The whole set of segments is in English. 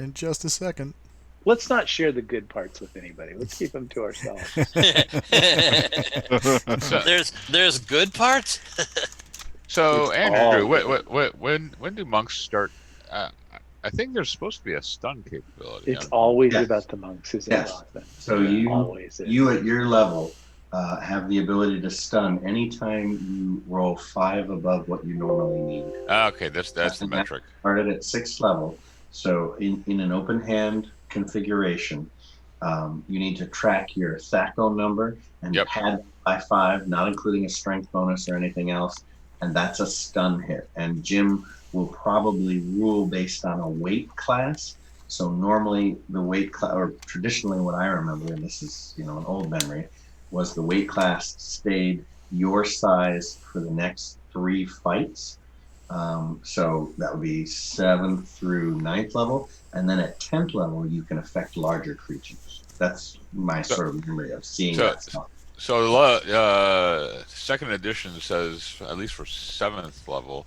in just a second. Let's not share the good parts with anybody. Let's keep them to ourselves. So, there's good parts. so It's Andrew, all good. when do monks start? Uh, I think there's supposed to be a stun capability. It's always Yes. about the monks, isn't Yes. it, Austin? So It always is. you at your level have the ability to stun anytime you roll 5 above what you normally need. Okay, that's the metric. Started at 6th level. So in an open hand configuration, you need to track your THAC0 number and Yep. pad by 5, not including a strength bonus or anything else. And that's a stun hit. And Jim will probably rule based on a weight class. So normally the weight class, or traditionally what I remember, and this is an old memory, was the weight class stayed your size for the next 3 fights. So that would be 7th through 9th level, and then at 10th level you can affect larger creatures. That's my sort of memory of seeing that stuff. So second edition says, at least for 7th level,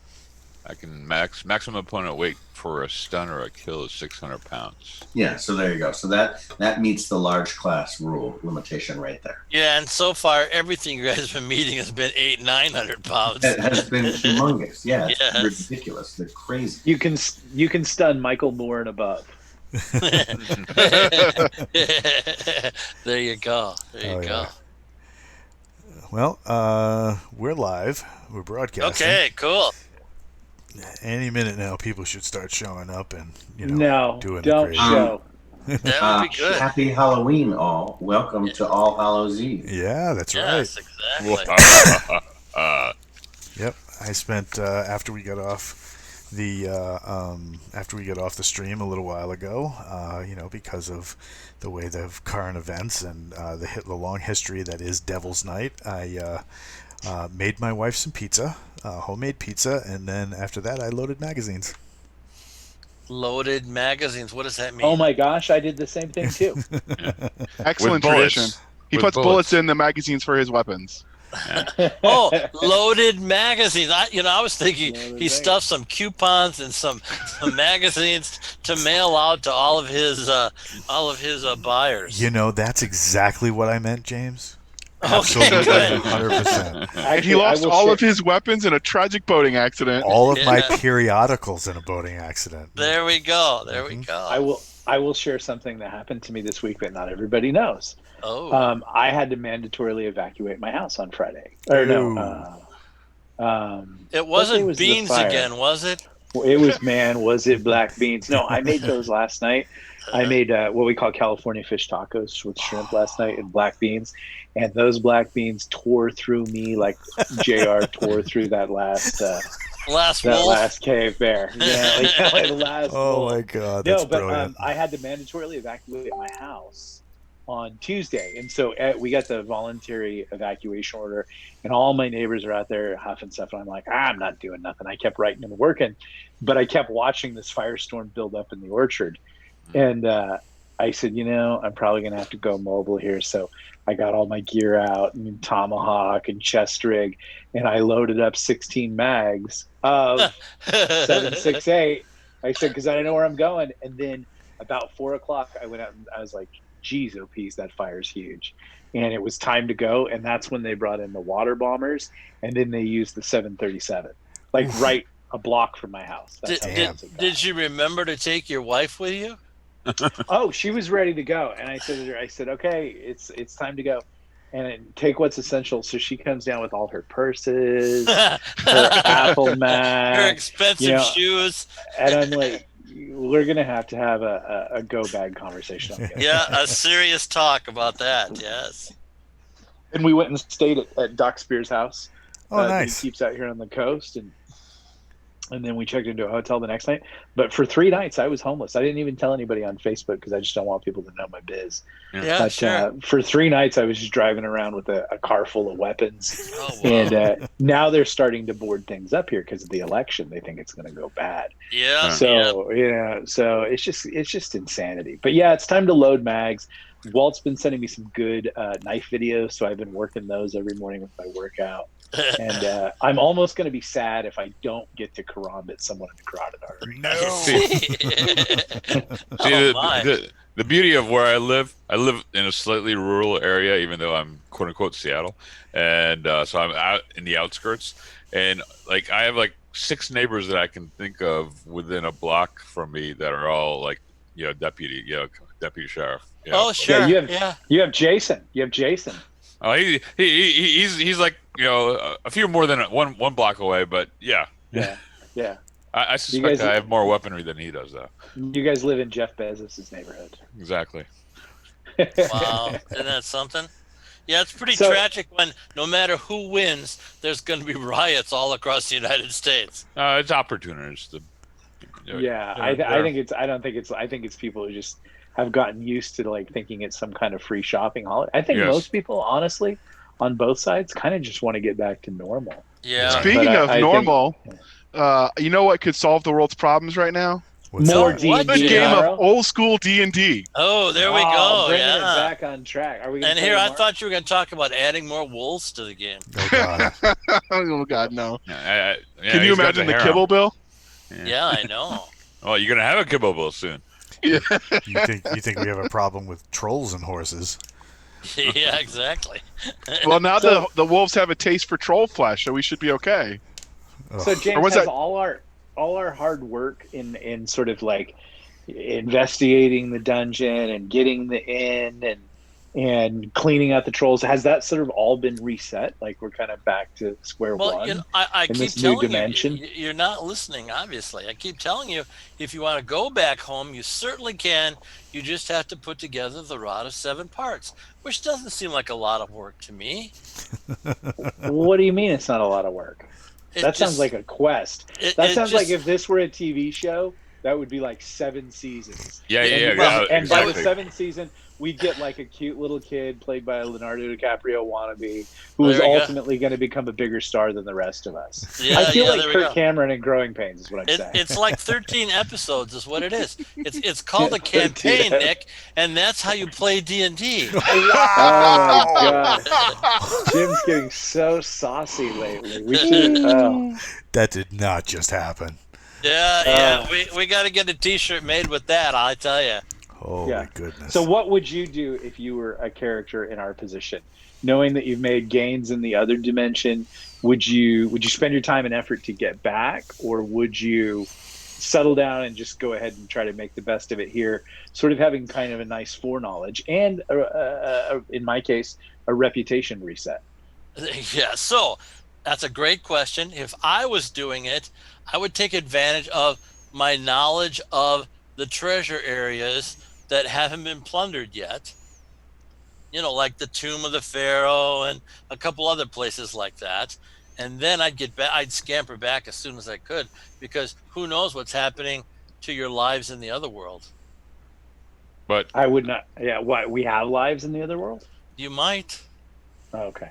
I can maximum opponent weight for a stun or a kill is 600 pounds. Yeah, so there you go. So that meets the large class rule limitation right there. Yeah, and so far everything you guys have been meeting has been 800-900 pounds. It has been humongous. Yeah, it's Yes. ridiculous. They're crazy. You can stun Michael Moore and above. There you go. There you go. Yeah. Well, we're live. We're broadcasting. Okay, cool. Any minute now, people should start showing up and No, doing don't the crazy. show. That would be good. Happy Halloween, all. Welcome to All Hallows Eve. Yeah, that's Yes, right. exactly. Yep, I spent after we got off the stream a little while ago. Because of the way the current events and the long history that is Devil's Night, I made my wife some pizza, homemade pizza, and then after that, I loaded magazines. Loaded magazines. What does that mean? Oh my gosh, I did the same thing too. Excellent With bullets. tradition. He With puts bullets in the magazines for his weapons. Oh, loaded magazines. I was thinking Loaded he stuffed some coupons and some magazines to mail out to all of his buyers. That's exactly what I meant, James. Okay, Absolutely, good. 100%. And he lost all of his weapons in a tragic boating accident. All of my Yeah. periodicals in a boating accident. There we go. There we go. I will share something that happened to me this week that not everybody knows. Oh, I had to mandatorily evacuate my house on Friday. Or no, it what day wasn't was the beans fire? again, was it? It was, was it black beans? No, I made those last night. I made what we call California fish tacos with shrimp last night and black beans. And those black beans tore through me like JR tore through that last Wolf. cave bear. Yeah, like the last Oh wolf. my God, that's No, but brilliant. I had to mandatorily evacuate my house on Tuesday, and so we got the voluntary evacuation order, and all my neighbors are out there huffing stuff, and I'm like, I'm not doing nothing. I kept writing and working, but I kept watching this firestorm build up in the orchard, and I said, I'm probably gonna have to go mobile here, so I got all my gear out and tomahawk and chest rig, and I loaded up 16 mags of 7.68. I said, because I don't know where I'm going. And then about 4:00, I went out and I was like, geez, oh, peas, that fire's huge. And it was time to go. And that's when they brought in the water bombers. And then they used the 737, like right a block from my house. That's how close it got. Did you remember to take your wife with you? Oh, she was ready to go. And I said to her, okay, it's time to go. And take what's essential. So she comes down with all her purses, her Apple Mac, Her expensive shoes. And I'm like, we're gonna have to have a go bag conversation. Yeah, a serious talk about that. Yes. And we went and stayed at Doc Spears' house. Oh, nice. He keeps out here on the coast, and then we checked into a hotel the next night. But for 3 nights, I was homeless. I didn't even tell anybody on Facebook because I just don't want people to know my biz. Yeah, But sure. for 3 nights, I was just driving around with a car full of weapons. Oh, wow. And now they're starting to board things up here because of the election. They think it's going to go bad. Yeah. So so it's just insanity. But yeah, it's time to load mags. Walt's been sending me some good knife videos, so I've been working those every morning with my workout. And I'm almost going to be sad if I don't get to karambit someone in the carotid artery. No. See, my. the beauty of where I live in a slightly rural area, even though I'm quote unquote Seattle, and so I'm out in the outskirts, and like I have like 6 neighbors that I can think of within a block from me that are all like deputy sheriff. Oh, sure. Yeah, you have Jason. Oh, he's like a few more than one block away, but yeah. I suspect I have more weaponry than he does, though. You guys live in Jeff Bezos' neighborhood. Exactly. Wow, isn't that something? Yeah, it's pretty tragic when no matter who wins, there's going to be riots all across the United States. It's opportunists. I think it's people who just have gotten used to like thinking it's some kind of free shopping holiday. I think most people, honestly, on both sides, kind of just want to get back to normal. Yeah. Speaking of normal, you know what could solve the world's problems right now? More D&D. A game of old school D&D. Oh, there we go. Bringing it back on track. Are we? And here, I thought you were going to talk about adding more wolves to the game. Oh God. Oh God, no. Can you imagine the kibble bill? Yeah, I know. Oh, you're gonna have a kibble bill soon. Yeah. You think we have a problem with trolls and horses? Yeah, exactly. Well, now the wolves have a taste for troll flesh, so we should be okay. So James, has all our hard work in sort of like investigating the dungeon and getting the inn and cleaning out the trolls, has that sort of all been reset? Like we're kind of back to square one. I in keep this telling new dimension. you're not listening. Obviously, I keep telling you, if you want to go back home, you certainly can. You just have to put together the rod of 7 parts, which doesn't seem like a lot of work to me. What do you mean it's not a lot of work? That sounds like a quest. That sounds like if this were a TV show, that would be like 7 seasons. Yeah. And by the 7th season, we'd get like a cute little kid played by a Leonardo DiCaprio wannabe who is ultimately going to become a bigger star than the rest of us. Yeah, I feel like Kirk Cameron in Growing Pains is what I'm saying. It's like 13 episodes is what it is. It's called a campaign, Nick, and that's how you play D&D. Oh my God. Jim's getting so saucy lately. We should. That did not just happen. Yeah. We got to get a T-shirt made with that, I tell you. Holy goodness. So what would you do if you were a character in our position? Knowing that you've made gains in the other dimension, would you spend your time and effort to get back, or would you settle down and just go ahead and try to make the best of it here, sort of having kind of a nice foreknowledge and, in my case, a reputation reset? Yeah, so that's a great question. If I was doing it, I would take advantage of my knowledge of the treasure areas that haven't been plundered yet. Like the Tomb of the Pharaoh and a couple other places like that. And then I'd scamper back as soon as I could, because who knows what's happening to your lives in the other world. But I would not. Yeah, what, we have lives in the other world? You might. Oh, okay.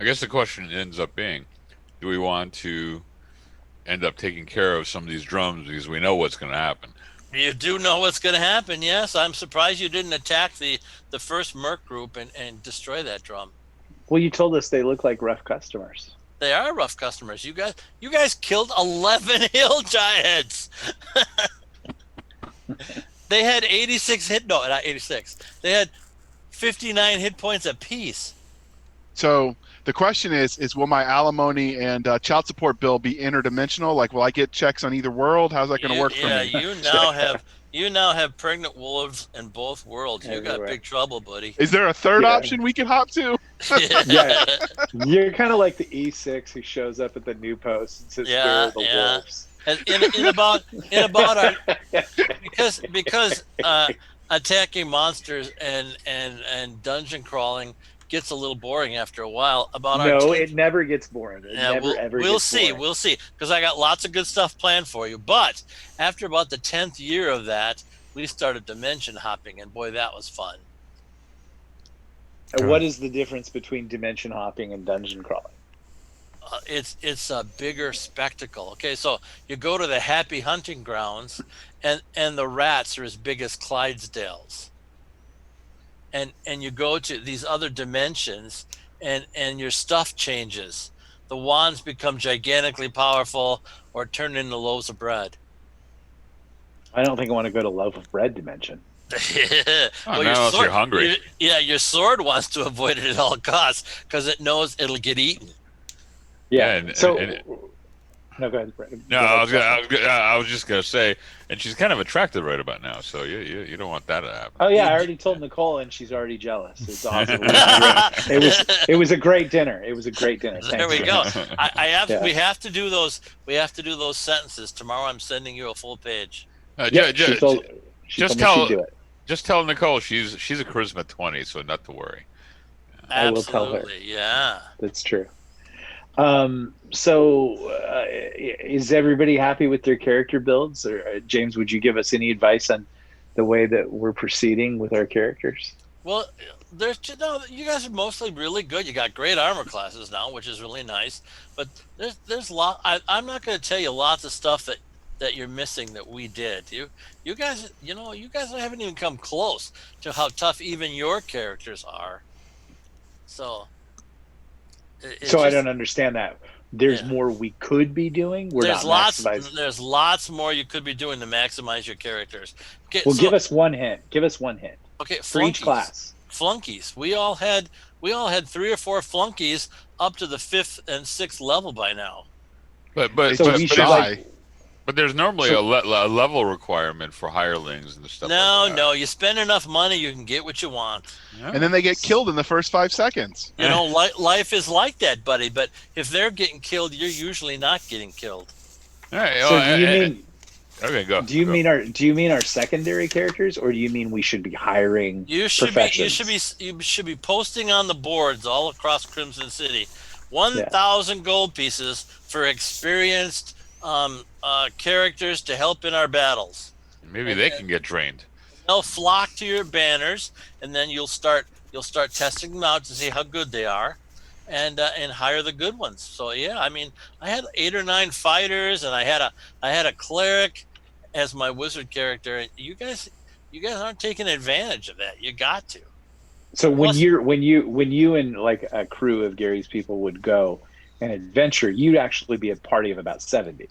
I guess the question ends up being, do we want to end up taking care of some of these drums because we know what's going to happen? You do know what's going to happen, yes. I'm surprised you didn't attack the first Merc group and destroy that drum. Well, you told us they look like rough customers. They are rough customers. You guys killed 11 hill giants. They had 86 not 86. They had 59 hit points apiece. So the question is will my alimony and child support bill be interdimensional? Like, will I get checks on either world? How's that going to work for me? Yeah, you now have pregnant wolves in both worlds. You got big trouble, buddy. Is there a third option we can hop to? Yeah, you're kind of like the E6 who shows up at the new post and says, "Where are the wolves?" And in about our because attacking monsters and dungeon crawling gets a little boring after a while. It never gets boring. We'll see, because I got lots of good stuff planned for you. But after about the 10th year of that, we started dimension hopping, and boy, that was fun. What is the difference between dimension hopping and dungeon crawling? It's a bigger spectacle. Okay, so you go to the happy hunting grounds, and the rats are as big as Clydesdales. and you go to these other dimensions, and your stuff changes. The wands become gigantically powerful or turn into loaves of bread. I don't think I want to go to loaf of bread dimension. Oh, now else you're hungry. Your sword wants to avoid it at all costs because it knows it'll get eaten. Yeah. and- So and- no, go ahead. Brett. No, Go I ahead. I was just gonna say, and she's kind of attractive right about now, so you don't want that to happen. Oh yeah, I already told Nicole, and she's already jealous. It's awesome. It was a great dinner. It was a great dinner. There we Thanks, go. Jim. Yeah. We have to do those. We have to do those sentences tomorrow. I'm sending you a full page. Yeah, she told me she'd do it. Just tell Nicole she's a charisma 20, so not to worry. I will tell her. Absolutely, yeah. That's true. So, is everybody happy with their character builds? Or James, would you give us any advice on the way that we're proceeding with our characters? Well, you guys are mostly really good. You got great armor classes now, which is really nice. But there's a lot. I'm not going to tell you lots of stuff that you're missing that we did. You guys haven't even come close to how tough even your characters are. So. I don't understand that. There's more we could be doing. There's lots more you could be doing to maximize your characters. Okay, well, give us one hint. Okay, for each class. Flunkies. We all had 3 or 4 flunkies up to the 5th and 6th level by now. But there's normally a level requirement for hirelings and stuff. No, you spend enough money, you can get what you want. Yeah. And then they get killed in the first 5 seconds. Life is like that, buddy. But if they're getting killed, you're usually not getting killed. All right. So do you mean? Okay, go. Do you mean our secondary characters, or do you mean we should be hiring? You should be posting on the boards all across Crimson City, 1,000 gold pieces for experienced characters to help in our battles. Maybe they can get drained. They'll flock to your banners, and then you'll start testing them out to see how good they are, and hire the good ones. So yeah, I mean, I had 8 or 9 fighters, and I had a cleric as my wizard character. And you guys aren't taking advantage of that. You got to. So when you and like a crew of Gary's people would go an adventure, you'd actually be a party of about 70.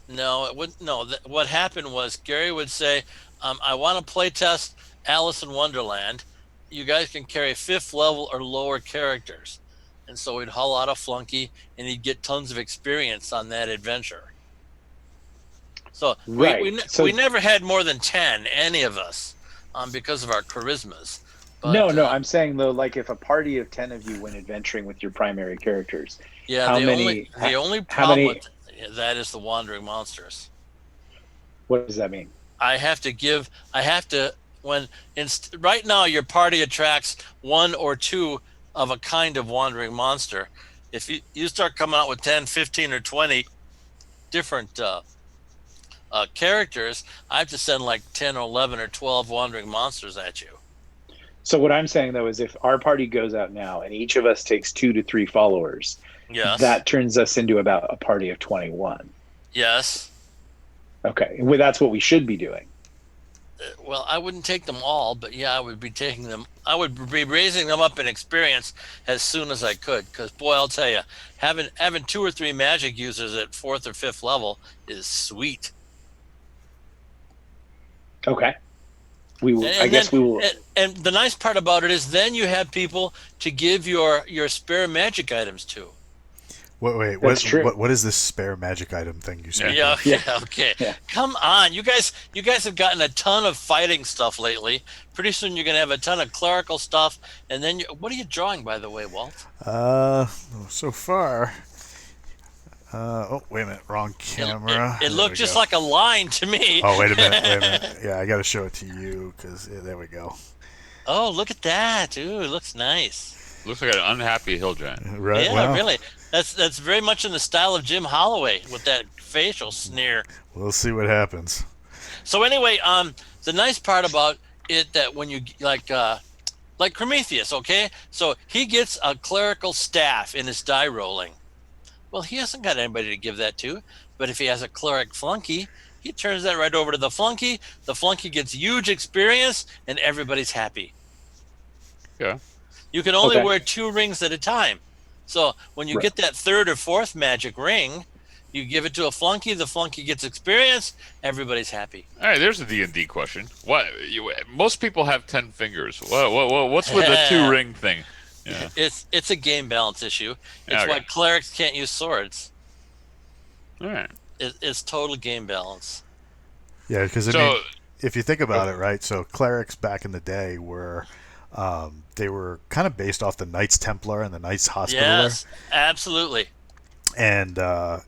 No, it would no. What happened was Gary would say, "I want to play test Alice in Wonderland. You guys can carry 5th level or lower characters," and so we'd haul out a flunky, and he'd get tons of experience on that adventure. So we never had more than 10, any of us, because of our charismas. But, no, I'm saying though, like if a party of 10 of you went adventuring with your primary characters, yeah, the only problem with that is the wandering monsters. What does that mean? Right now your party attracts 1 or 2 of a kind of wandering monster. If you start coming out with 10, 15, or 20 different characters, I have to send like 10 or 11 or 12 wandering monsters at you. So what I'm saying though is if our party goes out now and each of us takes 2 to 3 followers, yes, that turns us into about a party of 21. Yes. Okay. Well, that's what we should be doing. Well, I wouldn't take them all, but yeah, I would be taking them. I would be raising them up in experience as soon as I could. Because boy, I'll tell you, having 2 or 3 magic users at 4th or 5th level is sweet. Okay. We will. I guess we will. And the nice part about it is then you have people to give your spare magic items to. Wait, what is this spare magic item thing you said? Yeah, okay. Yeah. Come on, you guys have gotten a ton of fighting stuff lately. Pretty soon you're gonna have a ton of clerical stuff, and then what are you drawing, by the way, Walt? So far. Oh, wait a minute, wrong camera. It looked just like a line to me. Oh, wait a minute. Yeah, I got to show it to you because there we go. Oh, look at that! Ooh, it looks nice. Looks like an unhappy hill giant. Right? Yeah, well, really. That's very much in the style of Jim Holloway with that facial sneer. We'll see what happens. So anyway, the nice part about it that when you like Prometheus, okay, so he gets a clerical staff in his die rolling. Well, he hasn't got anybody to give that to, but if he has a cleric flunky, he turns that right over to the flunky. The flunky gets huge experience, and everybody's happy. Yeah. You can only Okay. wear 2 rings at a time. So when you Right. get that 3rd or 4th magic ring, you give it to a flunky. The flunky gets experience. Everybody's happy. All right, there's a D&D question. Most people have 10 fingers. What's with the 2 ring thing? Yeah. It's a game balance issue. It's Okay. why clerics can't use swords. All right. It's total game balance. Yeah, because I mean, So, if you think about it, right? So clerics back in the day were, they were kind of based off the Knights Templar and the Knights Hospitaller, Yes, absolutely. and the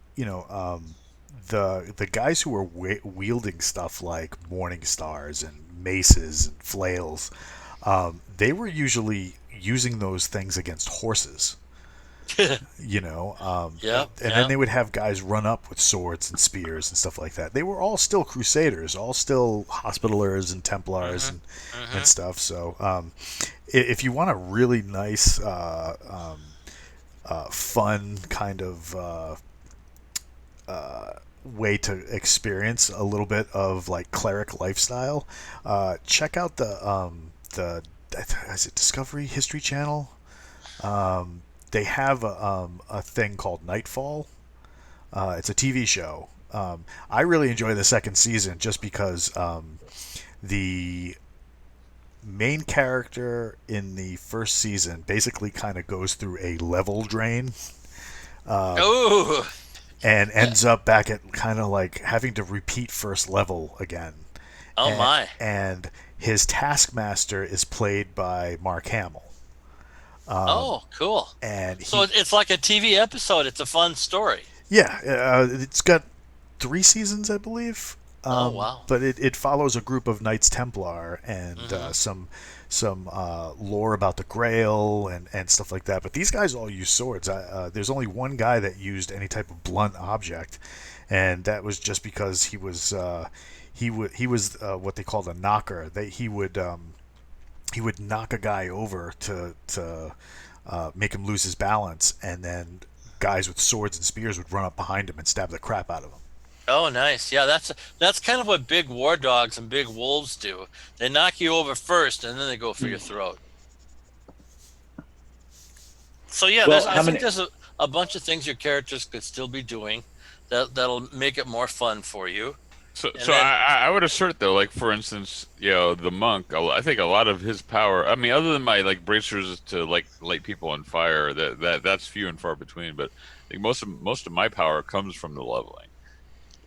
guys who were wielding stuff like morning stars and maces and flails, they were usually using those things against horses. Yep, And then they would have guys run up with swords and spears and stuff like that. They were all still crusaders, all still hospitallers and templars and stuff. So if you want a really nice fun kind of way to experience a little bit of like cleric lifestyle, check out the is it Discovery History Channel. They have a thing called Nightfall. It's a TV show. I really enjoy the second season just because the main character in the first season basically kind of goes through a level drain Oh, and ends up back at kind of like having to repeat first level again. oh my. And his taskmaster is played by Mark Hamill. Oh, cool. And So it's like a TV episode. It's a fun story. yeah, it's got 3 seasons, I believe. Oh, wow. But it follows a group of Knights Templar and some lore about the Grail and stuff like that. But these guys all use swords. There's only one guy that used any type of blunt object, and that was just because he was what they called a knocker. He would knock a guy over to make him lose his balance, and then guys with swords and spears would run up behind him and stab the crap out of him. Oh, nice. Yeah, that's kind of what big war dogs and big wolves do. They knock you over first, and then they go for your throat. So yeah, Well, I think there's a bunch of things your characters could still be doing that'll make it more fun for you. So, And so then- I would assert though, like for instance, the monk. I think a lot of his power. I mean, other than my like bracers to like light people on fire, that's few and far between. But I think most of my power comes from the leveling.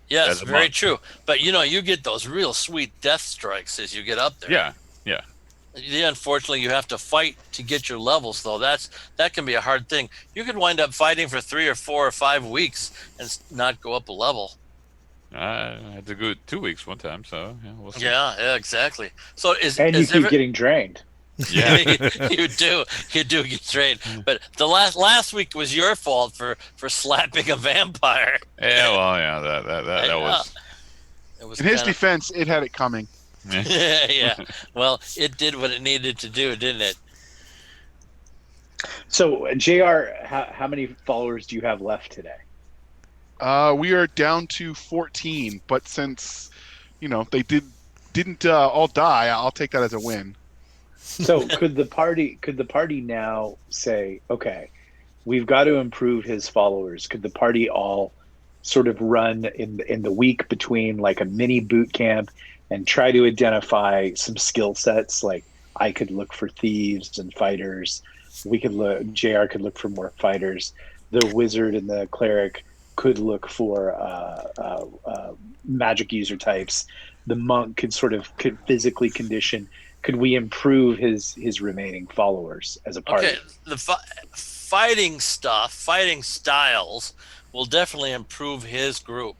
Yes, as a very monk. true. But you get those real sweet death strikes as you get up there. Yeah. Yeah, unfortunately, you have to fight to get your levels, though. That can be a hard thing. You could wind up fighting for 3 or 4 or 5 weeks and not go up a level. I had to go 2 weeks one time, so yeah, we'll see. Yeah, exactly. So and you keep getting drained. Yeah. you do get trained. But the last week was your fault for slapping a vampire. Yeah, well, yeah, that was. It was In his kinda- defense, it had it coming. yeah. Well, it did what it needed to do, didn't it? So, JR, how many followers do you have left today? We are down to 14, but since they didn't all die, I'll take that as a win. So, could the party now say, okay, we've got to improve his followers? Could the party all sort of run in the week between like a mini boot camp and try to identify some skill sets? Like I could look for thieves and fighters. JR could look for more fighters. The wizard and the cleric could look for magic user types. The monk could physically condition. Could we improve his remaining followers as a party? Okay, the fighting styles will definitely improve his group,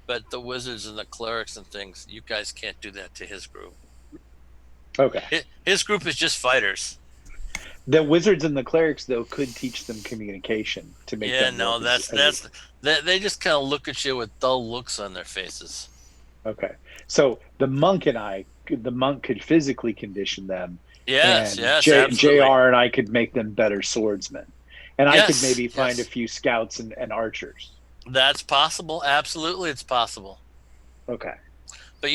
but the wizards and the clerics and things, you guys can't do that to his group. Okay. His group is just fighters. The wizards and the clerics, though, could teach them communication to make them. No, they just kind of look at you with dull looks on their faces. Okay. So the monk could physically condition them. Yes, and absolutely. JR and I could make them better swordsmen. And I could Yes, maybe find yes. a few scouts and archers. That's possible. Absolutely, it's possible. Okay. But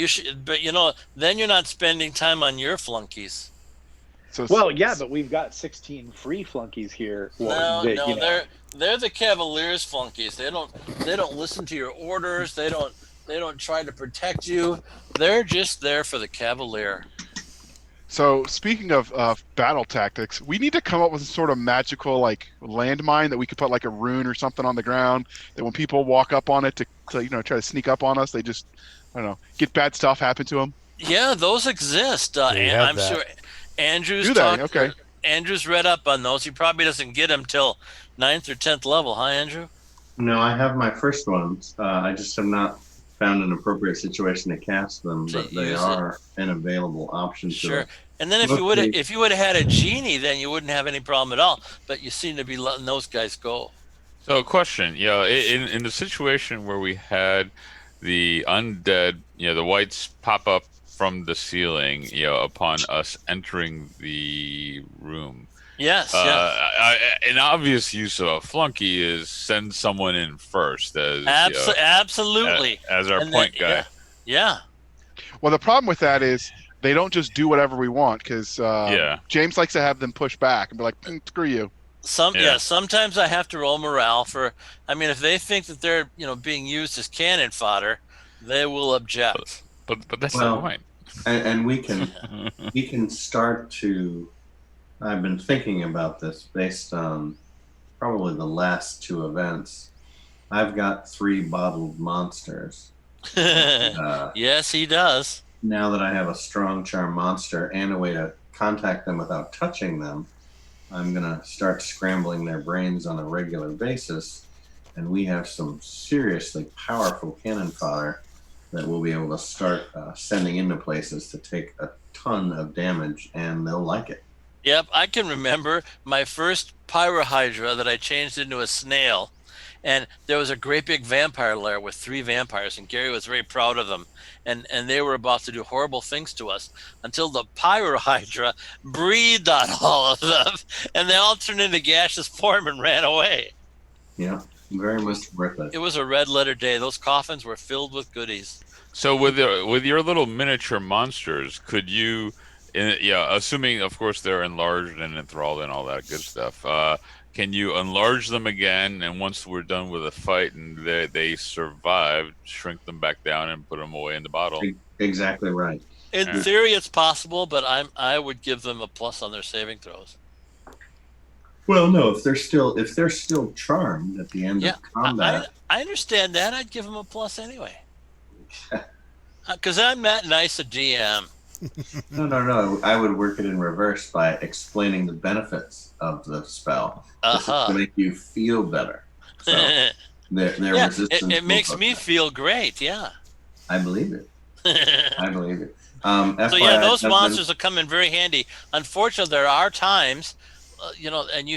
then you're not spending time on your flunkies. So Well, yeah, but we've got 16 free flunkies here. No, that, no, you know, they're the Cavaliers flunkies. They don't listen to your orders. They don't try to protect you. They're just there for the Cavalier. So speaking of battle tactics, we need to come up with a sort of magical like landmine that we could put like a rune or something on the ground that when people walk up on it to try to sneak up on us, they just I don't know get bad stuff happen to them. Yeah, those exist. Yeah, you have I'm that. sure Andrew's Do they? talked. Okay. Andrew's read up on those. He probably doesn't get them till 9th or 10th level, huh, Andrew? No, I have my first ones. I just have not found an appropriate situation to cast them, To but they use are an available option to Sure. us. And then if you would have had a genie, then you wouldn't have any problem at all. But you seem to be letting those guys go. So, question, in the situation where we had the undead, the whites pop up from the ceiling, upon us entering the room. Yes, An obvious use of a flunky is send someone in first as absolutely. as our And point then- guy. Yeah. Well, the problem with that is they don't just do whatever we want because James likes to have them push back and be like, "Screw you." Sometimes I have to roll morale if they think that they're being used as cannon fodder, they will object. But that's the point. And we can start to. I've been thinking about this based on probably the last two events. I've got 3 bottled monsters. Yes, he does. Now that I have a strong charm monster and a way to contact them without touching them, I'm going to start scrambling their brains on a regular basis. And we have some seriously powerful cannon fodder that we'll be able to start sending into places to take a ton of damage, and they'll like it. Yep, I can remember my first pyrohydra that I changed into a snail. And there was a great big vampire lair with 3 vampires, and Gary was very proud of them. And they were about to do horrible things to us until the pyrohydra breathed on all of them, and they all turned into gaseous form and ran away. Yeah, very much worth it. It was a red letter day. Those coffins were filled with goodies. So with your little miniature monsters, could you, assuming of course they're enlarged and enthralled and all that good stuff, can you enlarge them again? And once we're done with a fight and they survive, shrink them back down and put them away in the bottle? Exactly right. In theory, it's possible, but I would give them a plus on their saving throws. Well, no, if they're still charmed at the end of combat. I understand that. I'd give them a plus anyway. Because I'm that nice a DM. No. I would work it in reverse by explaining the benefits of the spell. This is to make you feel better. So their resistance. It makes me feel great. Yeah. I believe it. I believe it. So those monsters will come in very handy. Unfortunately, there are times, and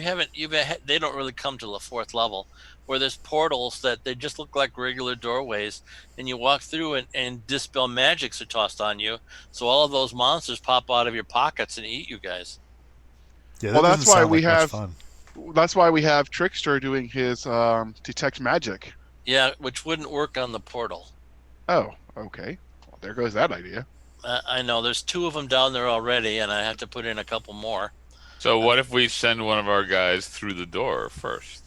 they don't really come to the 4th level, where there's portals that they just look like regular doorways, and you walk through and dispel magics are tossed on you. So all of those monsters pop out of your pockets and eat you guys. Yeah, well, that's why we have. Fun. That's why we have Trickster doing his detect magic. Yeah, which wouldn't work on the portal. Oh, okay. Well, there goes that idea. I know there's 2 of them down there already, and I have to put in a couple more. So what if we send one of our guys through the door first?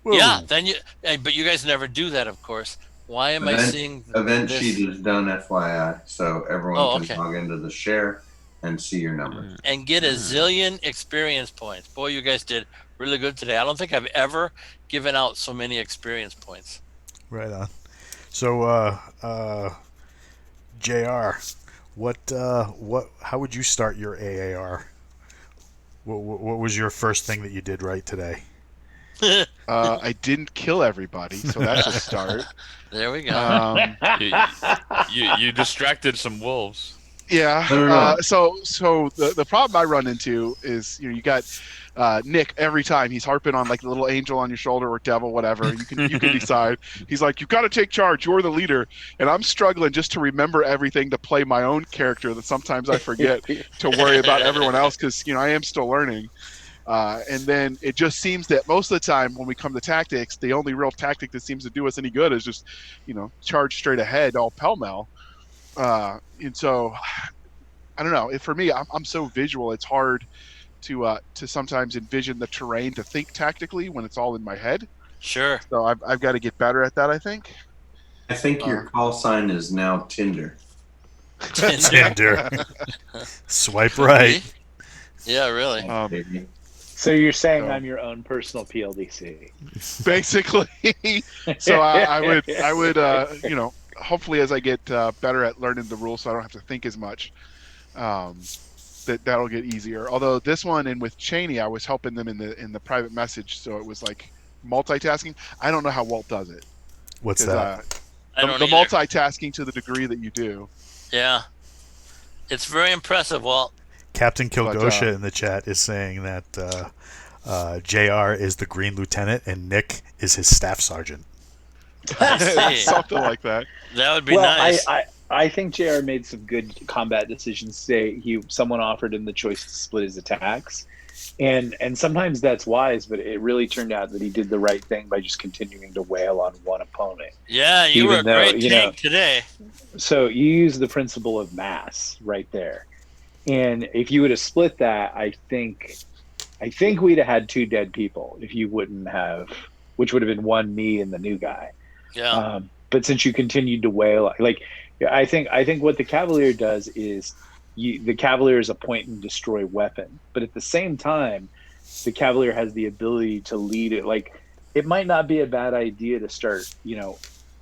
Whoa. Yeah, but you guys never do that, of course. Why am I seeing Event this? sheet is done, FYI, so everyone can log into the share and see your numbers and get a zillion experience points. Boy, you guys did really good today. I don't think I've ever given out so many experience points. Right on. So, JR, how would you start your AAR? What was your first thing that you did right today? I didn't kill everybody, so that's a start. There we go. You distracted some wolves. Yeah. So the problem I run into is you got Nick every time he's harping on like the little angel on your shoulder or devil, whatever. You can decide. He's like, you've got to take charge. You're the leader, and I'm struggling just to remember everything to play my own character. That sometimes I forget to worry about everyone else because I am still learning. And then it just seems that most of the time when we come to tactics, the only real tactic that seems to do us any good is just, charge straight ahead, all pell-mell. And so I don't know. For me, I'm so visual. It's hard to sometimes envision the terrain to think tactically when it's all in my head. Sure. So I've got to get better at that, I think. I think your call sign is now Tinder. Tinder. Swipe right. Yeah, really. Baby. So you're saying So- I'm your own personal PLDC. Basically. So I would hopefully as I get better at learning the rules, so I don't have to think as much. That'll get easier. Although this one and with Cheney, I was helping them in the private message, so it was like multitasking. I don't know how Walt does it. What's 'Cause, that? I don't the either. multitasking to the degree that you do. Yeah. It's very impressive, Walt. Captain Kilgosha in the chat is saying that JR is the Green Lieutenant and Nick is his staff sergeant. I see. Something like that. That would be Well, nice. I think JR made some good combat decisions today. Someone offered him the choice to split his attacks. And sometimes that's wise, but it really turned out that he did the right thing by just continuing to wail on one opponent. Yeah, you Even were a though, great you tank know- today. So you use the principle of mass right there. And if you would have split that, I think we'd have had 2 dead people if you wouldn't have, which would have been one me and the new guy. Yeah. But since you continued to wail, like I think what the Cavalier does is the Cavalier is a point and destroy weapon, but at the same time, the Cavalier has the ability to lead it. Like it might not be a bad idea to start,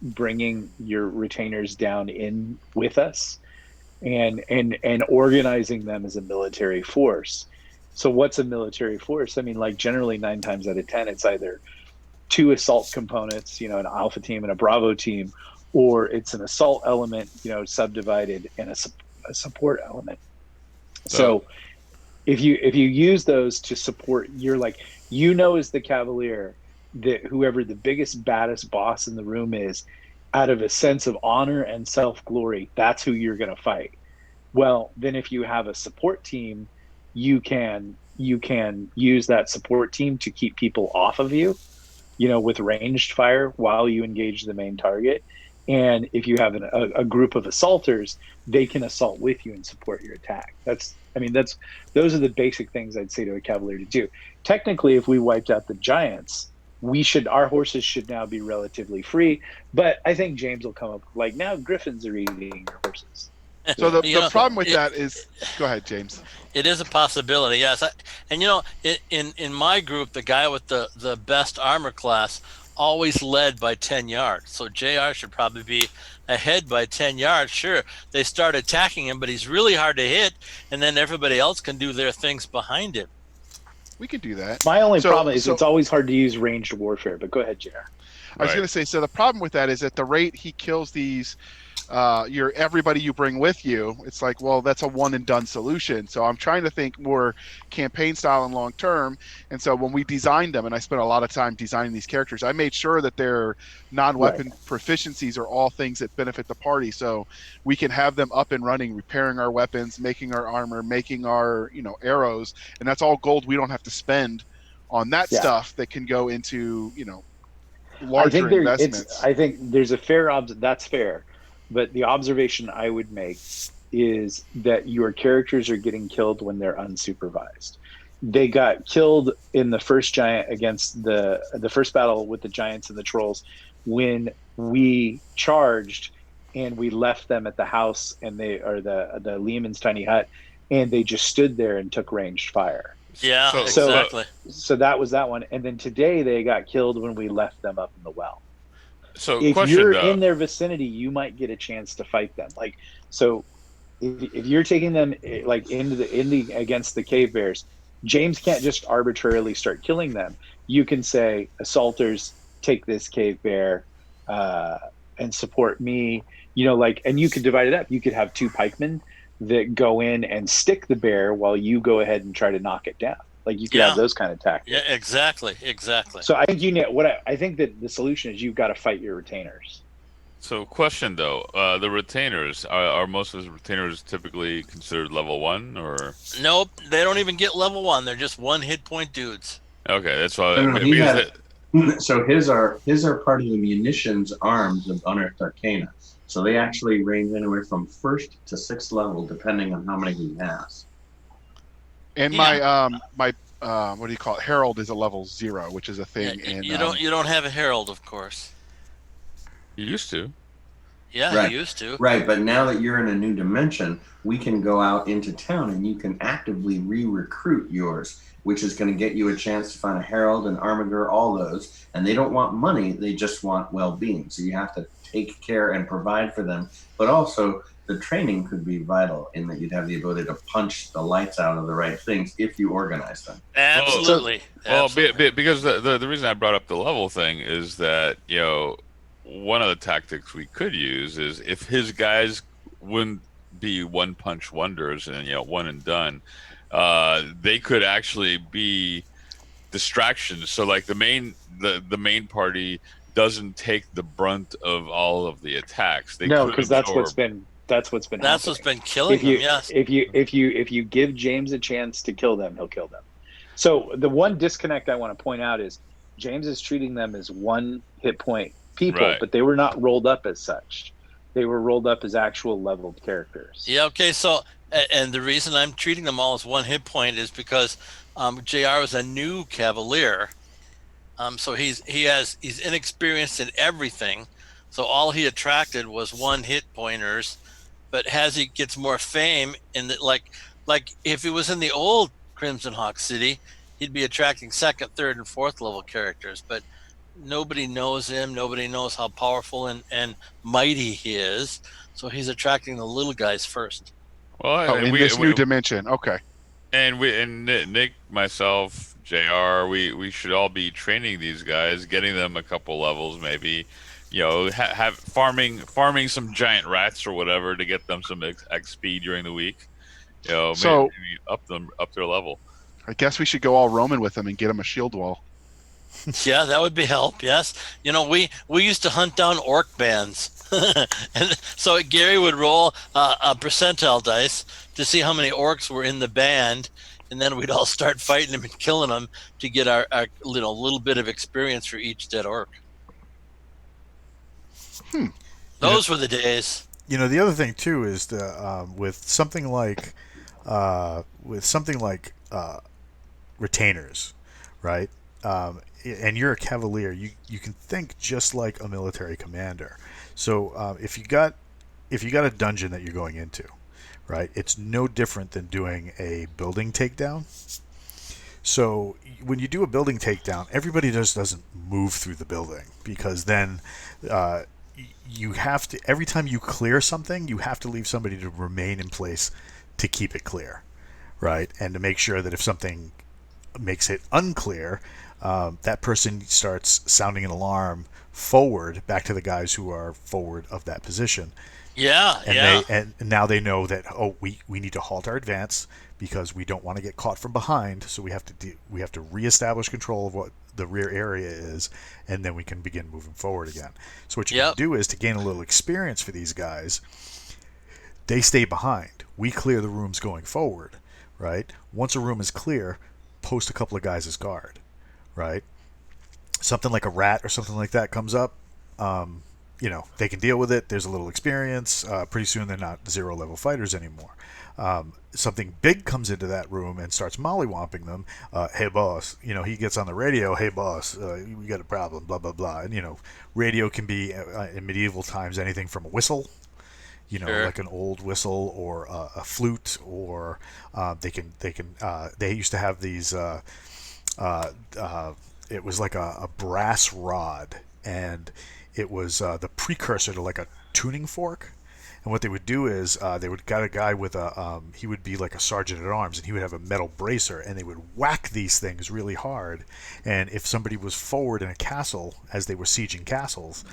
bringing your retainers down in with us, and organizing them as a military force. So what's a military force? I mean, like generally 9 times out of 10, it's either 2 assault components, an alpha team and a bravo team, or it's an assault element, subdivided, and a support element. So if you use those to support, you're like, as the Cavalier, that whoever the biggest, baddest boss in the room is, out of a sense of honor and self-glory, that's who you're going to fight. Well, then if you have a support team, you can use that support team to keep people off of you, with ranged fire while you engage the main target. And if you have a group of assaulters, they can assault with you and support your attack. Those are the basic things I'd say to a Cavalier to do. Technically, if we wiped out the giants, our horses should now be relatively free. But I think James will come up like, now Griffins are eating your horses. So the problem with that is, go ahead, James. It is a possibility, yes. In my group, the guy with the best armor class always led by 10 yards. So JR should probably be ahead by 10 yards. Sure, they start attacking him, but he's really hard to hit, and then everybody else can do their things behind him. We can do that. My only problem is it's always hard to use ranged warfare, but go ahead, JR. I was going to say, so the problem with that is at the rate he kills these, everybody you bring with you, it's like, well, that's a one and done solution. So I'm trying to think more campaign style and long term. And so when we designed them, and I spent a lot of time designing these characters, I made sure that their non-weapon proficiencies are all things that benefit the party. So we can have them up and running, repairing our weapons, making our armor, making our, arrows. And that's all gold we don't have to spend on that stuff that can go into, larger investments. I think there's a fair that's fair. But the observation I would make is that your characters are getting killed when they're unsupervised. They got killed in the first giant against the first battle with the giants and the trolls when we charged and we left them at the house and the Lehman's tiny hut, and they just stood there and took ranged fire. Yeah, So- exactly. So that was that one. And then today they got killed when we left them up in the well. So If question you're though. in their vicinity, you might get a chance to fight them. Like, so if you're taking them like against the cave bears, James can't just arbitrarily start killing them. You can say, assaulters, take this cave bear and support me. And you could divide it up. You could have 2 pikemen that go in and stick the bear while you go ahead and try to knock it down. Like you could have those kind of tactics. Yeah, exactly. So I think I think that the solution is you've got to fight your retainers. So question though, the retainers are most of the retainers typically considered level 1 or? Nope, they don't even get level 1. They're just 1 hit point dudes. Okay, that's why. No, he because had- So his are part of the munitions arms of Unearthed Arcana. So they actually range anywhere from 1st to 6th level, depending on how many he has. And Yeah. my what do you call it? Herald is a level 0, which is a Yeah, thing in you don't have a herald, of course. You used to. Yeah, he Right. used to. Right, but now that you're in a new dimension, we can go out into town and you can actively re-recruit yours, which is going to get you a chance to find a herald, an armiger, all those. And they don't want money; they just want well-being. So you have to take care and provide for them. But also, the training could be vital in that you'd have the ability to punch the lights out of the right things if you organize them. Absolutely. Well, Absolutely. because the reason I brought up the level thing is that, one of the tactics we could use is if his guys wouldn't be one punch wonders and, one and done, they could actually be distractions. So like the main party doesn't take the brunt of all of the attacks. They No, could because that's what's absorb. been That's what's happening. been killing them. Yes. If you give James a chance to kill them, he'll kill them. So the one disconnect I want to point out is James is treating them as 1 hit point people, Right. but they were not rolled up as such. They were rolled up as actual leveled characters. Yeah. Okay. So, and the reason I'm treating them all as 1 hit point is because JR is a new Cavalier. So he's inexperienced in everything. So all he attracted was 1 hit pointers. But as he gets more fame, in the, like if he was in the old Crimson Hawk City, he'd be attracting 2nd, 3rd, and 4th level characters. But nobody knows him. Nobody knows how powerful and mighty he is. So he's attracting the little guys first. Well, in this new dimension. Okay. and Nick, myself, JR, we should all be training these guys, getting them a couple levels, maybe, have farming some giant rats or whatever to get them some XP during the week. So maybe up their level. I guess we should go all Roman with them and get them a shield wall. Yeah, that would be help. Yes, we used to hunt down orc bands, and so Gary would roll a percentile dice to see how many orcs were in the band, and then we'd all start fighting them and killing them to get our little bit of experience for each dead orc. Those were the days. The other thing too is with something like retainers, right? And you're a cavalier, you can think just like a military commander. So if you got a dungeon that you're going into, right, it's no different than doing a building takedown. So when you do a building takedown, everybody just doesn't move through the building, because then you have to, every time you clear something, you have to leave somebody to remain in place to keep it clear, right? And to make sure that if something makes it unclear, that person starts sounding an alarm forward back to the guys who are forward of that position. Yeah, and now they know that, we need to halt our advance because we don't want to get caught from behind. So we have to reestablish control of what the rear area is, and then we can begin moving forward again. So what you can do is, to gain a little experience for these guys, they stay behind. We clear the rooms going forward, right? Once a room is clear, post a couple of guys as guard, right? Something like a rat or something like that comes up, they can deal with it. There's a little experience. Pretty soon they're not 0 level fighters anymore. Something big comes into that room and starts mollywomping them. Hey boss, he gets on the radio. Hey boss, we got a problem. Blah blah blah. And radio can be in medieval times anything from a whistle, Sure. like an old whistle, or a flute, or they used to have these. It was like a brass rod, and it was the precursor to like a tuning fork. And what they would do is they would got a guy with he would be like a sergeant at arms, and he would have a metal bracer, and they would whack these things really hard. And if somebody was forward in a castle as they were sieging castles,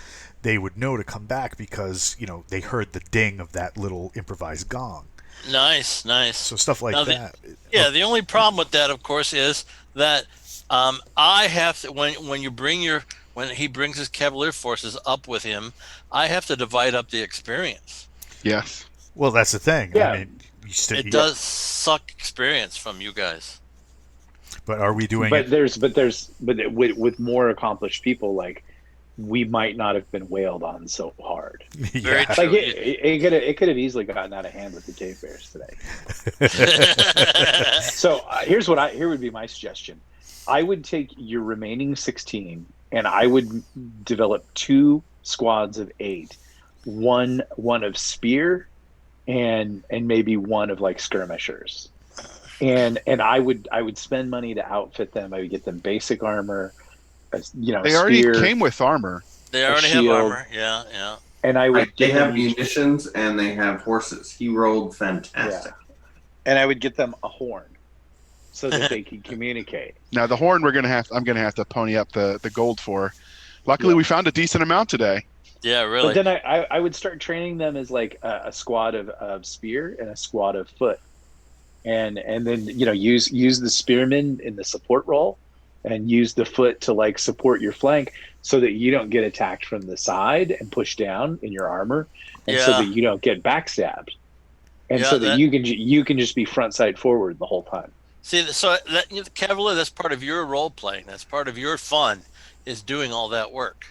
they would know to come back, because they heard the ding of that little improvised gong. Nice. So stuff like that. The only problem with that, of course, is that I have to, when he brings his Cavalier forces up with him, I have to divide up the experience. Yes. Well, that's the thing. Yeah. I mean, it does suck experience from you guys. But are we doing But with more accomplished people, like we might not have been wailed on so hard. Very Yeah. true. Like it could have easily gotten out of hand with the cave bears today. So here would be my suggestion. I would take your remaining 16 and I would develop 2 squads of 8, one of spear and maybe one of like skirmishers. And I would spend money to outfit them. I would get them basic armor, They already spear, came with armor. They already have shield. armor. Yeah, yeah. and I would They get have them each- munitions and they have horses. He rolled fantastic. and I would get them a horn so that they could communicate. Now the horn I'm gonna have to pony up the gold for. Luckily, Yeah. we found a decent amount today. Yeah, really. But then I would start training them as like a squad of spear and a squad of foot, and then use the spearmen in the support role, and use the foot to like support your flank so that you don't get attacked from the side and pushed down in your armor, and so Yeah. that you don't get backstabbed, and Yeah, so that you can just be front side forward the whole time. See, so that Cavalier, that's part of your role playing. That's part of your fun, is doing all that work.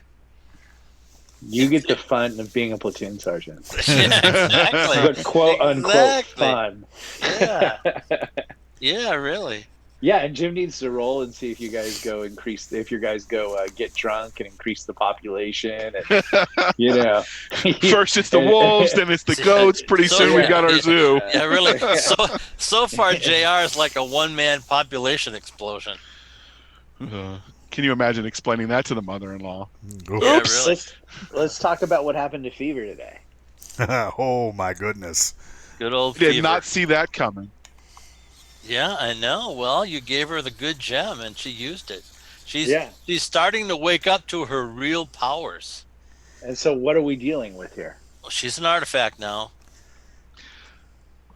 You get the fun of being a platoon sergeant, Yeah, exactly. but quote unquote Exactly. fun. Yeah, yeah, really. Yeah, and Jim needs to roll and see if you guys go get drunk and increase the population, and First it's the wolves, then it's the goats. Pretty So- soon we've got our zoo. Yeah, really. So far, JR is like a one-man population explosion. Can you imagine explaining that to the mother-in-law? Yeah, Oops. really. Let's talk about what happened to Fever today. Oh my goodness. Good old Did Fever. not see that coming. Yeah, I know. Well, you gave her the good gem, and she used it. She's Yeah. she's starting to wake up to her real powers. And so, what are we dealing with here? Well, she's an artifact now,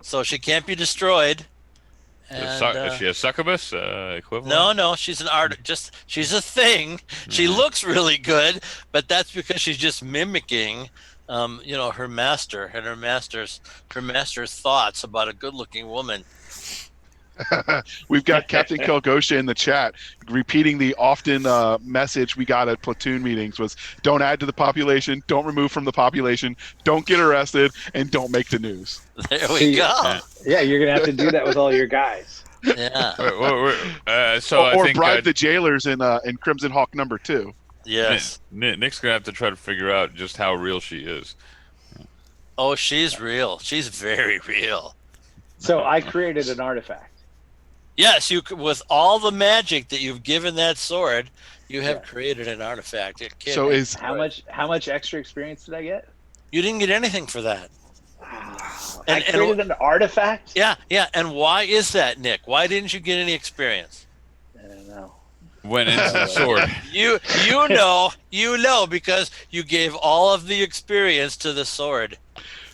so she can't be destroyed. Is And, she a succubus equivalent? no, she's an art. She's a thing. She looks really good, but that's because she's just mimicking, her master and her master's thoughts about a good-looking woman. We've got Captain Kilgosha in the chat repeating the often message we got at platoon meetings was don't add to the population, don't remove from the population, don't get arrested, and don't make the news. There we See, go. Yeah, you're gonna have to do that with all your guys. Yeah. So I Or think bribe the jailers in Crimson Hawk #2. Yes. Nick's gonna have to try to figure out just how real she is. Oh, she's real. She's very real. So I created an artifact. Yes, with all the magic that you've given that sword, you have Yeah. created an artifact. It can't So be is How much extra experience did I get? You didn't get anything for that. I And- created an artifact. Yeah. And why is that, Nick? Why didn't you get any experience? I don't know. Went into the sword. You know because you gave all of the experience to the sword.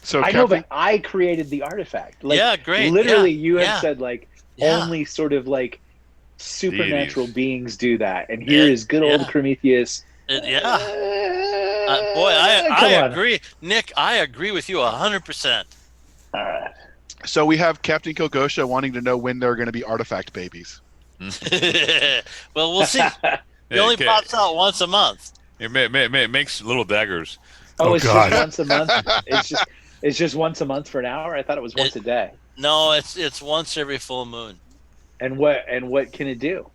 so I know, Captain, but I created the artifact. Like, Yeah, great. Literally, Yeah, you had yeah. said like Yeah. only sort of like supernatural Deities. beings do that, and here is good old Yeah. Prometheus. Yeah. Boy, Come I on. agree. Nick, I agree with you 100%. All right. so we have Captain Kilgosha wanting to know when there are going to be artifact babies. Well, we'll see. He only Okay. pops out once a month. It makes little daggers. Oh, Oh, it's God. just once a month. It's just once a month for an hour. I thought it was once a day. No, it's once every full moon. And what can it do?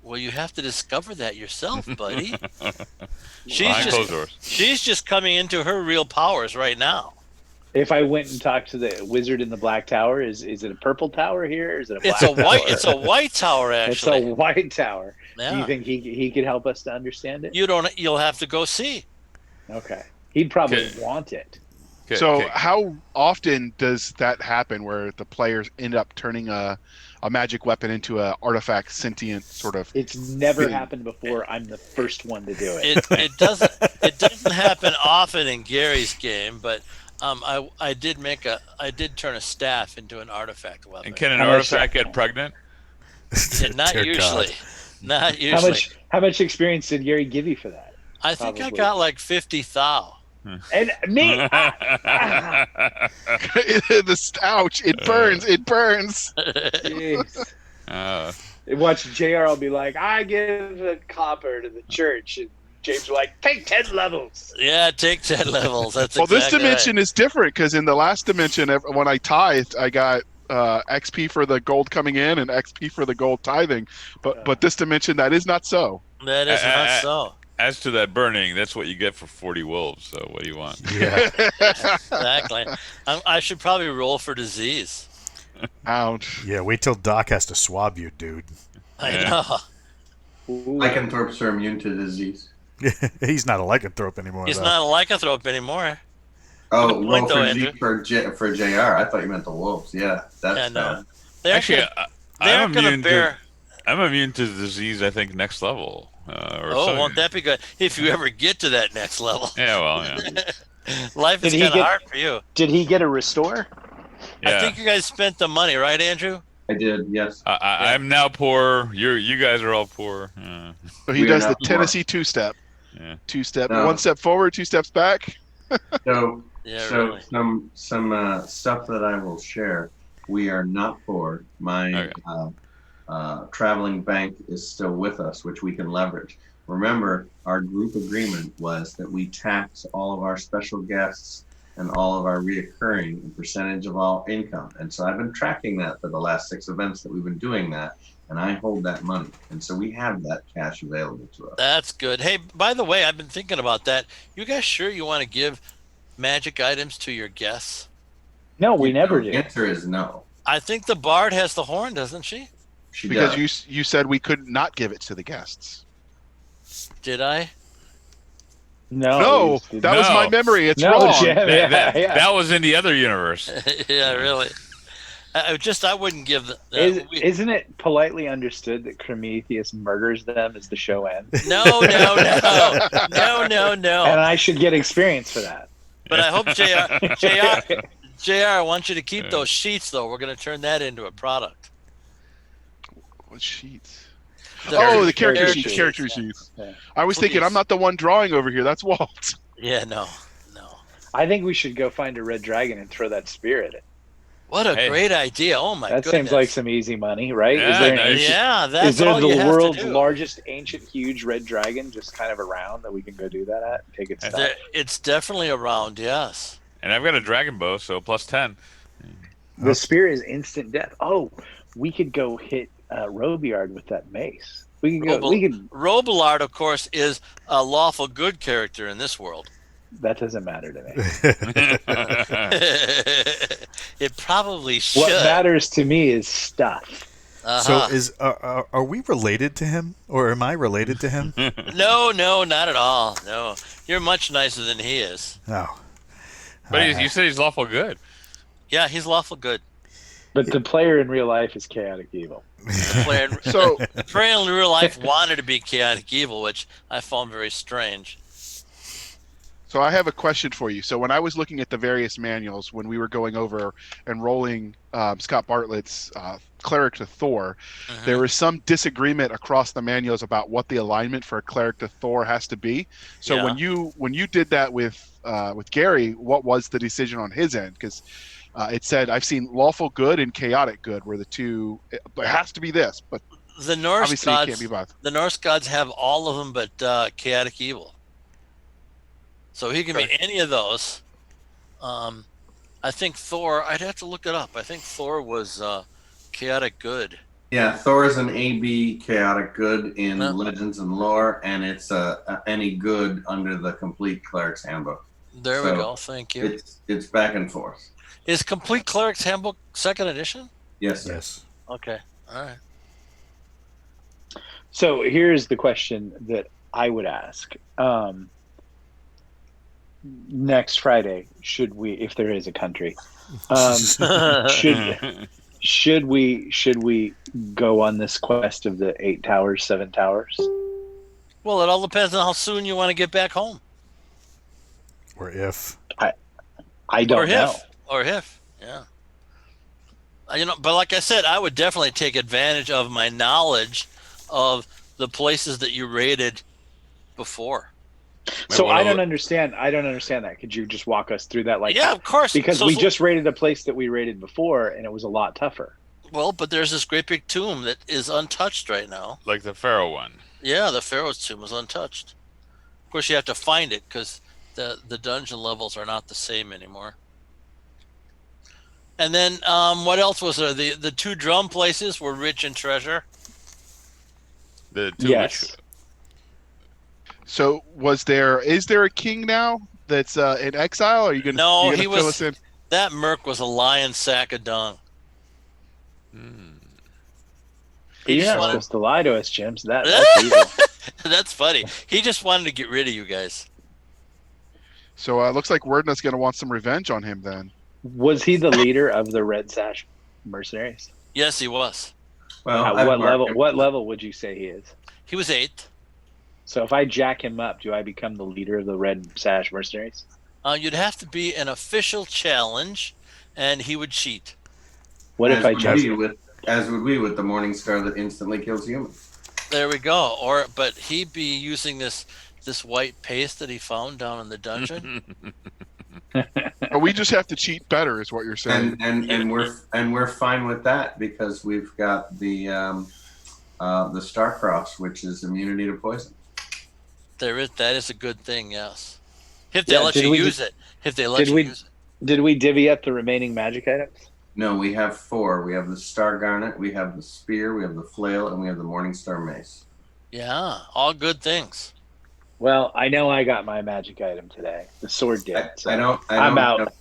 Well, you have to discover that yourself, buddy. Behind closed doors. She's just coming into her real powers right now. If I went and talked to the wizard in the black tower, is it a purple tower here? Or is it a black It's a white. tower? It's a white tower, It's a actually. white tower. Do Yeah. you think he could help us to understand it? You'll have to go see. Okay. He'd probably Okay. want it. Okay, So okay. how often does that happen where the players end up turning a magic weapon into a artifact sentient sort of? It's never Thing. happened before. I'm the first one to do it. It doesn't happen often in Gary's game, but I did turn a staff into an artifact weapon. And can an How much- artifact get pregnant? Not Dear usually. God. Not usually. How much experience did Gary give you for that? I think I Probably. got like 50 thou. And me. Ouch! It burns! It burns! Jeez. Uh, Watch JR will be like, I give a copper to the church, and James were like, take 10 levels. Yeah, take 10 levels. That's Well, this exactly dimension is different because in the last dimension, when I tithed, I got XP for the gold coming in and XP for the gold tithing. But this dimension, that is not so. right. That is not so. As to that burning, that's what you get for 40 wolves. So what do you want? Yeah. Exactly. I should probably roll for disease. Ouch. Yeah, wait till Doc has to swab you, dude. I Yeah. know. Ooh. Lycanthropes are immune to disease. He's not a lycanthrope anymore. He's though. not a lycanthrope anymore. Oh, Good roll point, though, for Andrew. for JR. I thought you meant the wolves. Yeah, that's Yeah, no. bad. They're Actually, they I'm aren't going to immune bear. I'm immune to disease. I think next level. Or Oh, something. won't that be good? If you ever get to that next level. Yeah, well, yeah. Life is Did he kind of get- hard for you. Did he get a restore? Yeah. I think you guys spent the money, right, Andrew? I did, yes. I'm now poor. You guys are all poor. So he We are does the not poor. Tennessee two-step. Yeah. Two-step, No. 1 step forward, 2 steps back. So, Yeah, so really. some stuff that I will share. We are not poor. My traveling bank is still with us, which we can leverage. Remember, our group agreement was that we tax all of our special guests and all of our reoccurring a percentage of all income. And so I've been tracking that for the last 6 events that we've been doing that, and I hold that money. And so we have that cash available to us. That's good. Hey, by the way, I've been thinking about that. You guys sure you want to give magic items to your guests? No, we never The did. answer is no. I think the bard has the horn, doesn't she? She Because does. you said we could not give it to the guests. Did I? No, No, we that was No. my memory. It's No, wrong. Jim. That was in the other universe. Yeah, really. I wouldn't give the. Isn't it politely understood that Prometheus murders them as the show ends? No. And I should get experience for that. But I hope JR, I want you to keep those sheets, though. We're going to turn that into a product. What sheets? The character character sheets. sheets. Character Yeah. sheets. Yeah. I was thinking, Please. I'm not the one drawing over here. That's Walt. Yeah, no. I think we should go find a red dragon and throw that spear at it. What a Hey. great idea. Oh, my That goodness. seems like some easy money, right? Yeah, Is there an nice. ancient, Yeah, that's is there all the you have world's to do. largest ancient huge red dragon just kind of around that we can go do that at and take its stuff? It's definitely around, yes. And I've got a dragon bow, so plus 10. The spear is instant death. Oh, we could go hit Robillard with that mace. We can go. We can. Robillard, of course, is a lawful good character in this world. That doesn't matter to me. It probably should. What matters to me is stuff. Uh-huh. So are we related to him, or am I related to him? No, not at all. No, you're much nicer than he is. Oh. But you said he's lawful good. Yeah, he's lawful good. But the player in real life is chaotic evil. The So player in real life wanted to be chaotic evil, which I found very strange. So I have a question for you. So when I was looking at the various manuals, when we were going over and rolling Scott Bartlett's cleric to Thor, there was some disagreement across the manuals about what the alignment for a cleric to Thor has to be. So Yeah. when you did that with Gary, what was the decision on his end? Because it said I've seen lawful good and chaotic good were the two. It has to be this, but The Norse obviously it gods, can't be both. the Norse gods have all of them, but chaotic evil. So he can be any of those. I think Thor. I'd have to look it up. I think Thor was chaotic good. Yeah, Thor is an AB chaotic good in No. Legends and Lore, and it's any good under the Complete Cleric's Handbook. There we So, go. Thank you. It's back and forth. Is Complete Cleric's Handbook second edition? Yes, sir. Yes. Okay. All right. So here's the question that I would ask. Next Friday, should we, if there is a country, should we go on this quest of the 8 towers, 7 towers? Well, it all depends on how soon you want to get back home. Or if. I don't know. Or if. Yeah. But like I said, I would definitely take advantage of my knowledge of the places that you raided before. So Well, I don't understand. That. Could you just walk us through that? Yeah, of course. Because So- we just raided a place that we raided before, and it was a lot tougher. Well, but there's this great big tomb that is untouched right now. Like the Pharaoh one. Yeah, the Pharaoh's tomb is untouched. course, you have to find it because the dungeon levels are not the same anymore. And then what else was there? The two drum places were rich in treasure. The two Yes. So is there a king now that's in exile? Are you gonna No, you he gonna fill was. us in? That merc was a lion sack of dung. He You're just not wanted. supposed to lie to us, Jim. So that's evil. That's funny. He just wanted to get rid of you guys. So looks like Wordna's gonna want some revenge on him then. Was he the leader of the Red Sash mercenaries? Yes, he was. Well, At I've what marked level? him. What level would you say he is? He was 8th. So if I jack him up, do I become the leader of the Red Sash mercenaries? You'd have to be an official challenge, and he would cheat. What if I jack? As would we with the Morning Star that instantly kills humans. There we go. But he'd be using this white paste that he found down in the dungeon. But we just have to cheat better, is what you're saying. And we're fine with that because we've got the Starcross, which is immunity to poison. That is a good thing, yes. If they let you use it. If they let you use it. Did we divvy up the remaining magic items? No, we have 4. We have the Star Garnet, we have the Spear, we have the Flail, and we have the Morning Star Mace. Yeah, all good things. Well, I know I got my magic item today. The sword did. I'm out.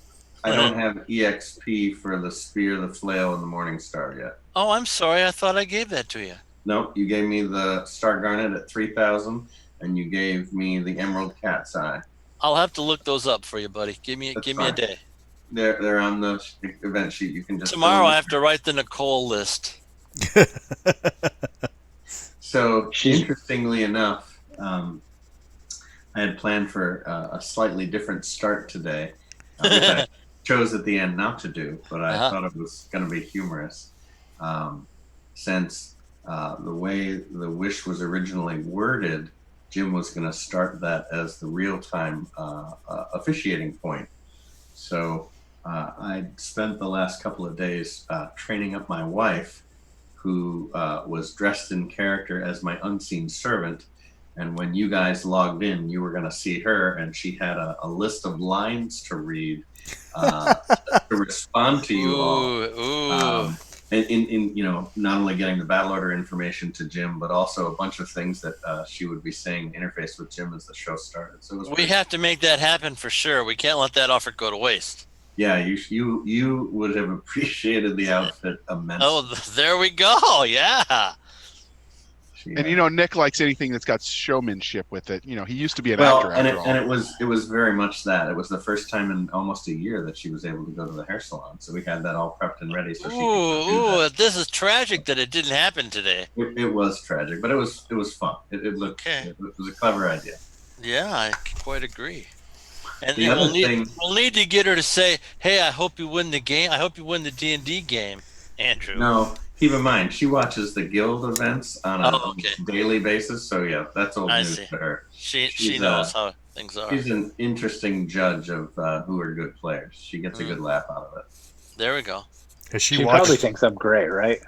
I don't have EXP for the Spear, the Flail, and the Morning Star yet. Oh, I'm sorry. I thought I gave that to you. Nope, you gave me the Star Garnet at 3,000, and you gave me the Emerald Cat's Eye. I'll have to look those up for you, buddy. Give me a day. They're on the event sheet. You can just tomorrow. I have to write the Nicole list. So interestingly enough, I had planned for a slightly different start today, which I chose at the end not to do, but I thought it was going to be humorous, since the way the wish was originally worded. Jim was going to start that as the real-time officiating point. So I spent the last couple of days training up my wife, who was dressed in character as my unseen servant. And when you guys logged in, you were going to see her, and she had a list of lines to read to respond to you all. In not only getting the battle order information to Jim, but also a bunch of things that she would be saying interface with Jim as the show started. So we have to make that happen for sure. We can't let that offer go to waste. Yeah, you would have appreciated the outfit immensely. Oh, there we go. Yeah. And Nick likes anything that's got showmanship with it. He used to be an actor. After all. And it was very much that. It was the first time in almost a year that she was able to go to the hair salon. So we had that all prepped and ready. So she could do that. This is tragic that it didn't happen today. It was tragic, but it was fun. It looked. Okay. It was a clever idea. Yeah, I quite agree. And the other thing, we'll need to get her to say, "Hey, I hope you win the game. I hope you win the D&D game, Andrew." No. Keep in mind, she watches the guild events on a daily basis, so yeah, that's old news to her. She knows how things are. She's an interesting judge of who are good players. She gets a good laugh out of it. There we go. She probably thinks I'm great, right?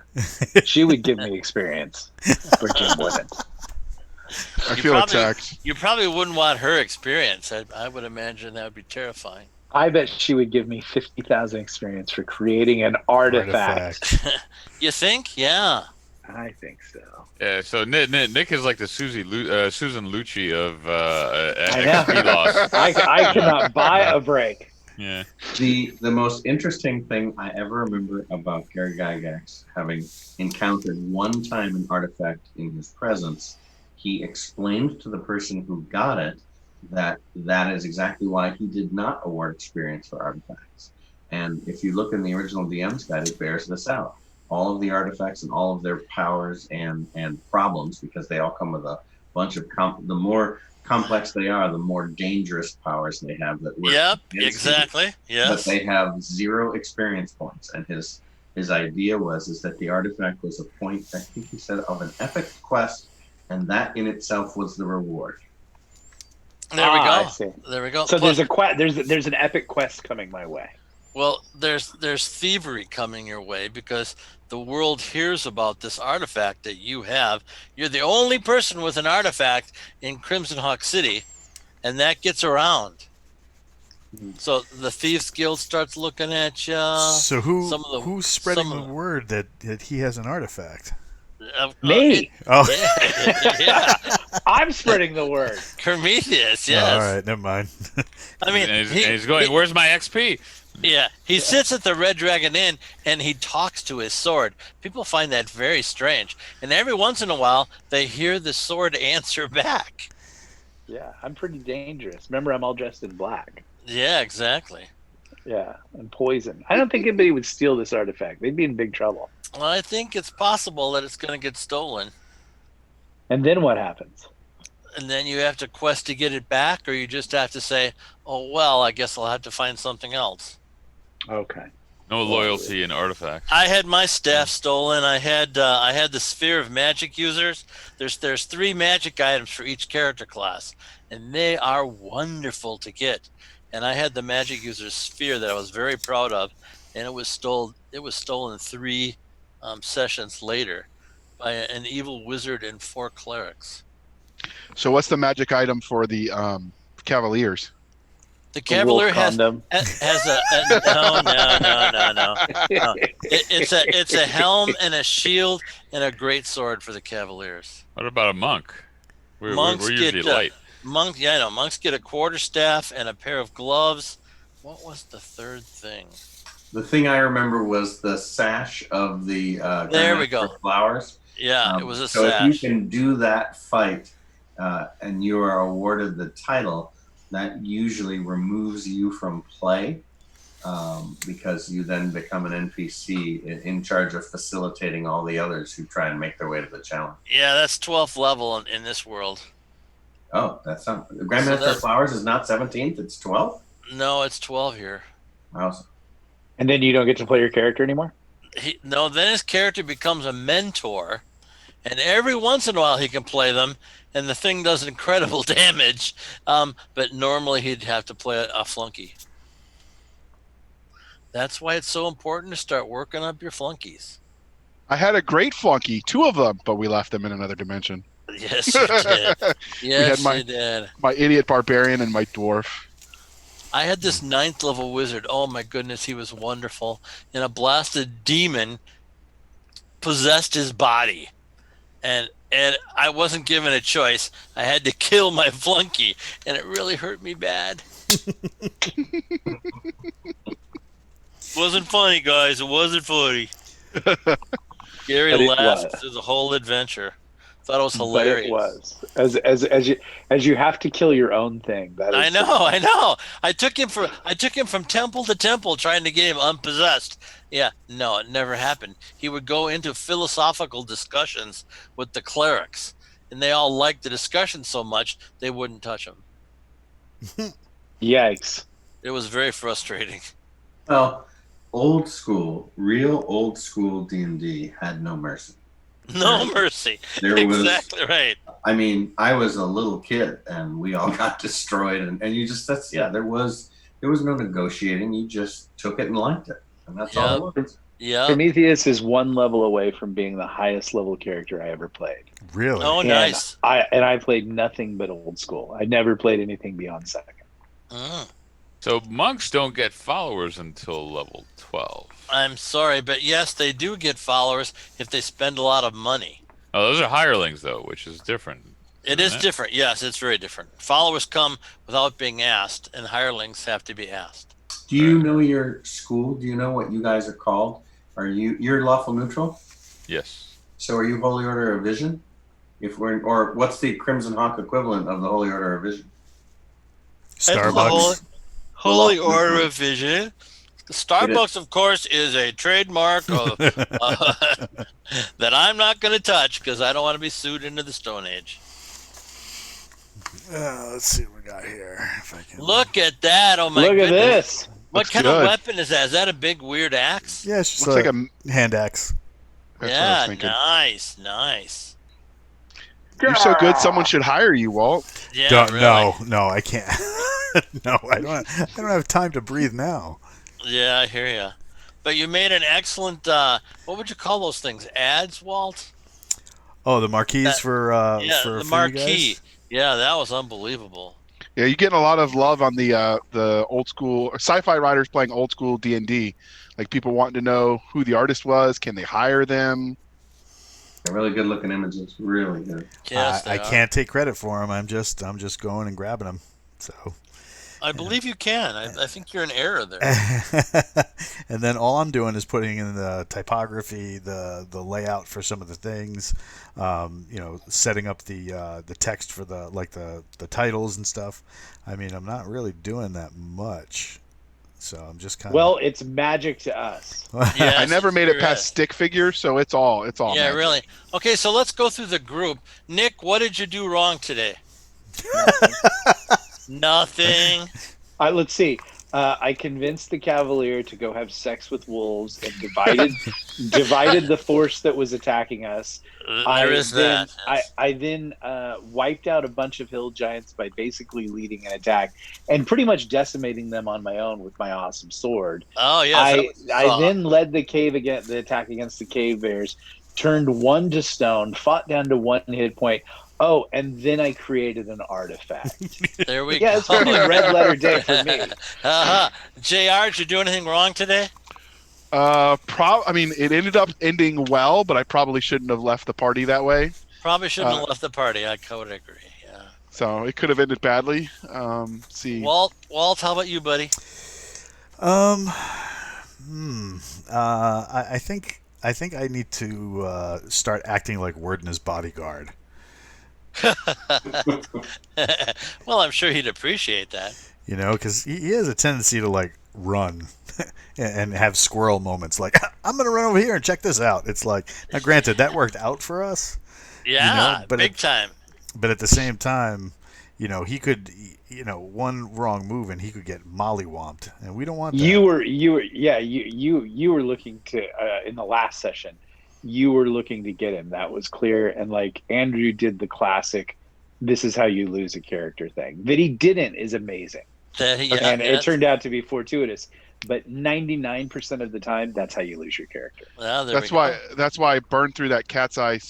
She would give me experience, but Jim wouldn't. I feel attacked. You probably wouldn't want her experience. I would imagine that would be terrifying. I bet she would give me 50,000 experience for creating an artifact. You think? Yeah. I think so. Yeah. So Nick is like the Susan Lucci of XP loss. I cannot buy a break. Yeah. The most interesting thing I ever remember about Gary Gygax having encountered one time an artifact in his presence, he explained to the person who got it that is exactly why he did not award experience for artifacts. And if you look in the original DM's guide, it bears this out. All of the artifacts and all of their powers and problems, because they all come with a bunch of the more complex they are, the more dangerous powers they have that work. Yep, exactly. Yes. But they have 0 experience points. And his idea was that the artifact was a point, I think he said, of an epic quest, and that in itself was the reward. There we go. I see. There we go. So there's an epic quest coming my way. Well, there's thievery coming your way because the world hears about this artifact that you have. You're the only person with an artifact in Crimson Hawk City, and that gets around. Mhm. So the Thieves Guild starts looking at you. So who's spreading some the of the- word that he has an artifact? Me. Oh, Yeah, I'm spreading the word. Prometheus. all Yes. right, never mind. I mean, and he's going, "Where's my XP?" yeah, he sits at the Red Dragon Inn and he talks to his sword. People find that very strange, and every once in a while they hear the sword answer back. Yeah, I'm pretty dangerous. Remember, I'm all dressed in black. Yeah, exactly. Yeah, and poison. I don't think anybody would steal this artifact. They'd be in big trouble. Well, I think it's possible that it's going to get stolen, And then what happens? and then you have to quest to get it back, or you just have to say, "Oh well, I guess I'll have to find something else." Okay. No loyalty in artifacts. I had my staff stolen. I had the sphere of magic users. There's 3 magic items for each character class, and they are wonderful to get. And I had the magic users sphere that I was very proud of, and it was stolen. It was stolen 3 sessions later by an evil wizard and 4 clerics. So what's the magic item for the Cavaliers? The A Cavalier wolf has condom. no. It's a helm and a shield and a great sword for the Cavaliers. What about a monk? We're Monks usually get light. monks get a quarterstaff and a pair of gloves. What was the third thing? The thing I remember was the sash of the There we Grandmaster go. of Flowers. Yeah, it was a So sash. if you can do that fight and you are awarded the title, that usually removes you from play because you then become an NPC in charge of facilitating all the others who try and make their way to the challenge. Yeah, that's 12th level in this world. Oh, that's not the Grandmaster of Flowers is not 17th; it's 12th. No, it's 12 here. Wow. And then you don't get to play your character anymore? Then his character becomes a mentor, and every once in a while he can play them, and the thing does incredible damage. But normally he'd have to play a flunky. That's why it's so important to start working up your flunkies. I had a great flunky, 2 of them, but we left them in another dimension. Yes, you did. Yes, my- you did. My idiot barbarian and my dwarf. I had this 9th level wizard. Oh my goodness, he was wonderful. And a blasted demon possessed his body. And I wasn't given a choice. I had to kill my flunky, and it really hurt me bad. Wasn't funny, guys. It wasn't funny. Gary But it laughed was. through the whole adventure. Thought it was But hilarious. it was. As you have to kill your own thing. That is I know. I took him from temple to temple trying to get him unpossessed. Yeah, no, it never happened. He would go into philosophical discussions with the clerics, and they all liked the discussion so much they wouldn't touch him. Yikes. It was very frustrating. Well, real old school D&D had no mercy. No mercy. There was, Exactly right. I mean, I was a little kid and we all got destroyed, and you just there was no negotiating. You just took it and liked it, and that's all it was. Yeah. Prometheus is 1 level away from being the highest level character I ever played. Really? Oh, And nice. I played nothing but old school. I never played anything beyond 2nd. Mm. So monks don't get followers until level 12. I'm sorry, but yes, they do get followers if they spend a lot of money. Oh, those are hirelings though, which is different. It is Isn't it? different. Yes, it's very different. Followers come without being asked, and hirelings have to be asked. Do you know your school? Do you know what you guys are called? You're lawful neutral? Yes. So are you Holy Order of Vision? Or what's the Crimson Hawk equivalent of the Holy Order of Vision? Starbucks. Holy Order of Vision. Starbucks, of course, is a trademark of that I'm not going to touch because I don't want to be sued into the Stone Age. Let's see what we got here. If I can... Look at that! Oh my Look goodness! at this. What Looks kind good. of weapon is that? Is that a big weird axe? Yeah, it's just Looks a, like a. hand axe. That's what I was Yeah, thinking. nice. You're so good, someone should hire you, Walt. Yeah, Don't, really. No, I can't. No, I don't have time to breathe now. Yeah, I hear you. But you made an excellent. What would you call those things? Ads, Walt? Oh, the marquees That- for Yeah, for the you marquee. guys? Yeah, that was unbelievable. Yeah, you're getting a lot of love on the old school sci-fi writers playing old school D&D. Like people wanting to know who the artist was, can they hire them? They're really good looking images, really good. Yes, they I are. can't take credit for them. I'm just going and grabbing them. So. I believe you can. I think you're in error there. And then all I'm doing is putting in the typography, the layout for some of the things, setting up the text for the titles and stuff. I mean, I'm not really doing that much, so I'm just kind of. Well, it's magic to us. Yes, I never it made it sure past is. stick figure, so it's all Yeah, magic. really. Okay, so let's go through the group. Nick, what did you do wrong today? Nothing. Let's see. I convinced the Cavalier to go have sex with wolves and divided the force that was attacking us. There is that. Yes. I then wiped out a bunch of hill giants by basically leading an attack and pretty much decimating them on my own with my awesome sword. Oh, yes. I then led the attack against the cave bears, turned one to stone, fought down to one hit point. Oh, and then I created an artifact. There we Yeah, go. it's been a red letter day for me. JR, did you do anything wrong today? I mean, it ended up ending well, but I probably shouldn't have left the party that way. Probably shouldn't have left the party. I would agree. Yeah. So it could have ended badly. See. Walt, how about you, buddy? I think I need to start acting like Warden's bodyguard. Well, I'm sure he'd appreciate that. Because he has a tendency to like run and have squirrel moments. Like, I'm gonna run over here and check this out. It's like, now granted, that worked out for us. Yeah, but big time. But at the same time, he could, one wrong move and he could get mollywomped, and we don't want that. You were looking to in the last session. You were looking to get him. That was clear. And like Andrew did the classic, this is how you lose a character thing. That he didn't is amazing. It turned out to be fortuitous. But 99% of the time, that's how you lose your character. Well, that's why I burned through that cat's eye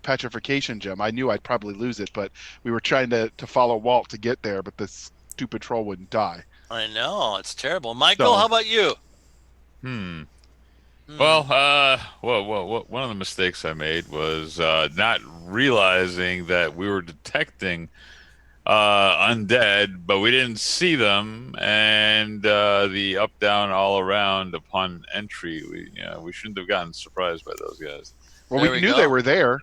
petrification gem. I knew I'd probably lose it, but we were trying to follow Walt to get there, but this stupid troll wouldn't die. I know, it's terrible. Michael, how about you? Well, one of the mistakes I made was not realizing that we were detecting undead, but we didn't see them, and the up, down, all around upon entry. We shouldn't have gotten surprised by those guys. Well, we knew they were there.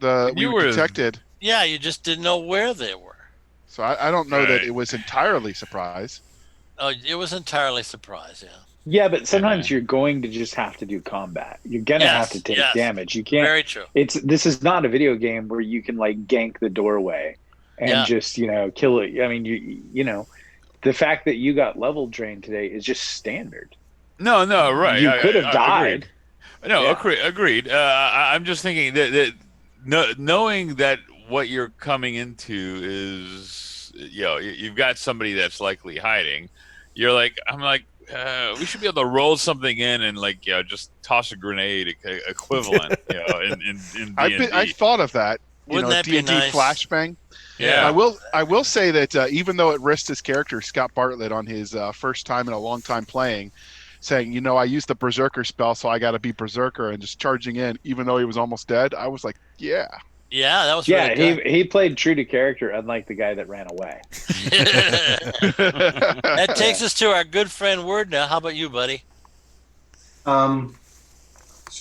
We were detected. Yeah, you just didn't know where they were. So I don't know that it was entirely surprise. Oh, it was entirely surprise, yeah. Yeah, but sometimes you're going to just have to do combat. You're gonna have to take damage. You can't. Very true. This is not a video game where you can like gank the doorway and just kill it. I mean, the fact that you got level drained today is just standard. No, right. You could have died. Agreed. No, agreed. I'm just thinking that knowing that what you're coming into is, you've got somebody that's likely hiding. I'm like, we should be able to roll something in and just toss a grenade equivalent. In D&D. I thought of that. Wouldn't that be D&D nice? flashbang. Yeah. I will say that even though it risked his character Scott Bartlett on his first time in a long time playing, saying, I used the Beserker spell, so I got to be Beserker, and just charging in, even though he was almost dead, I was like, yeah. Yeah, that was really good. He played true to character, unlike the guy that ran away. That takes us to our good friend Word now. How about you, buddy? So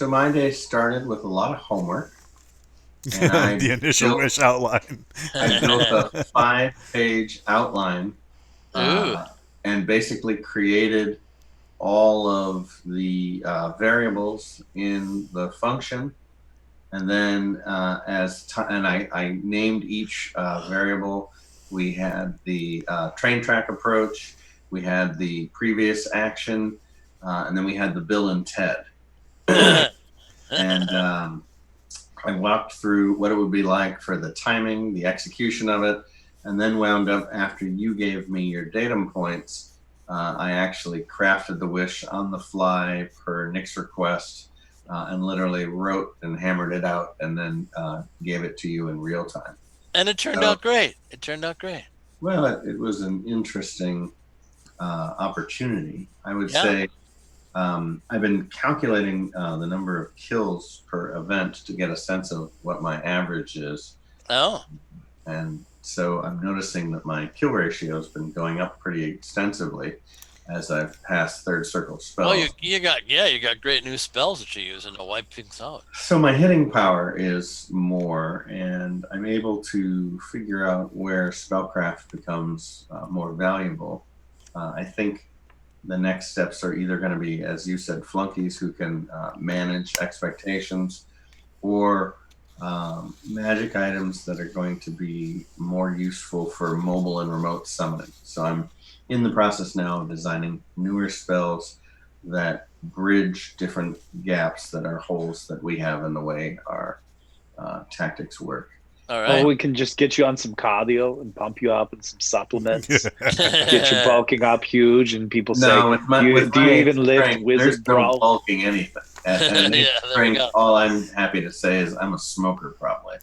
my day started with a lot of homework. And the initial wish outline. I built a 5-page outline and basically created all of the variables in the function. And then I named each variable. We had the train track approach, we had the previous action, and then we had the Bill and Ted. And I walked through what it would be like for the timing, the execution of it, and then wound up, after you gave me your datum points, I actually crafted the wish on the fly per Nick's request, and literally wrote and hammered it out, and then gave it to you in real time. And it turned out great. Well, it was an interesting opportunity. I would Yeah. say I've been calculating the number of kills per event to get a sense of what my average is. Oh, And so I'm noticing that my kill ratio has been going up pretty extensively as I've passed third circle spells. oh, you got great new spells that you're using to wipe things out. So my hitting power is more, and I'm able to figure out where spellcraft becomes more valuable. I think the next steps are either going to be, as you said, flunkies who can manage expectations, or magic items that are going to be more useful for mobile and remote summoning. So I'm in the process now of designing newer spells that bridge different gaps that are holes that we have in the way our tactics work. All Well, right. we can just get you on some cardio and pump you up and some supplements. Get you bulking up huge, and people say, "Do you even lift strength, wizard there's no brawl?" bulking anything. And Yeah, there we strength, go. all I'm happy to say is I'm a smoker, probably.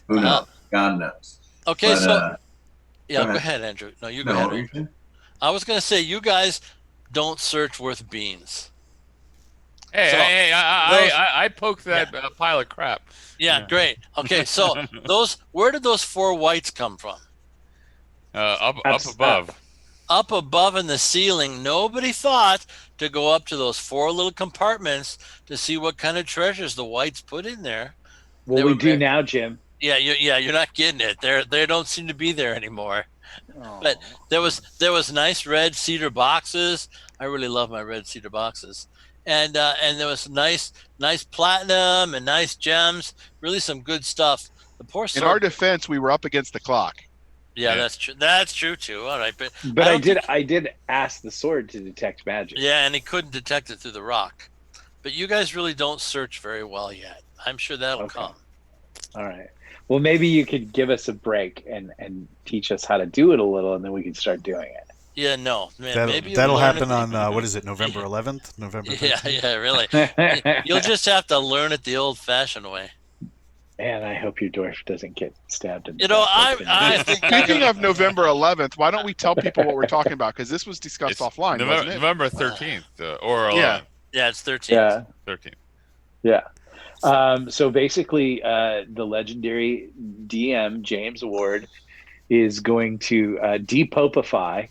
Who knows? God knows. Okay, But, so yeah, go go ahead. ahead, Andrew. No, you go No, ahead. what were you Andrew. saying? I was going to say, you guys don't search worth beans. Hey, So, hey, I poked that pile of crap. Yeah, great. Okay, so where did those 4 whites come from? Up That's above. Up above in the ceiling. Nobody thought to go up to those 4 little compartments to see what kind of treasures the whites put in there. Well, They we were do now, Jim. Yeah, you're not getting it. They don't seem to be there anymore. Oh. But there was nice red cedar boxes. I really love my red cedar boxes, and there was nice platinum and nice gems. Really some good stuff. The poor In our sword. defense, we were up against the clock. Yeah, Yeah. that's true. That's true too. All right, but I don't think- did ask the sword to detect magic. Yeah, and he couldn't detect it through the rock. But you guys really don't search very well yet. I'm sure that'll Okay. come. All right. Well, maybe you could give us a break and teach us how to do it a little, and then we can start doing it. Yeah, no, man. Maybe That'll you'll learn happen it. on what is it, November 11th, November 13th? Yeah, really. You'll just have to learn it the old-fashioned way. And I hope your dwarf doesn't get stabbed in the You know, back. I think Speaking of November 11th, why don't we tell people what we're talking about? Because this was discussed It's offline, wasn't it? November 13th or 11th. Yeah. Yeah, it's 13. Yeah. 13th. Yeah. So basically, the legendary DM James Ward is going to depopify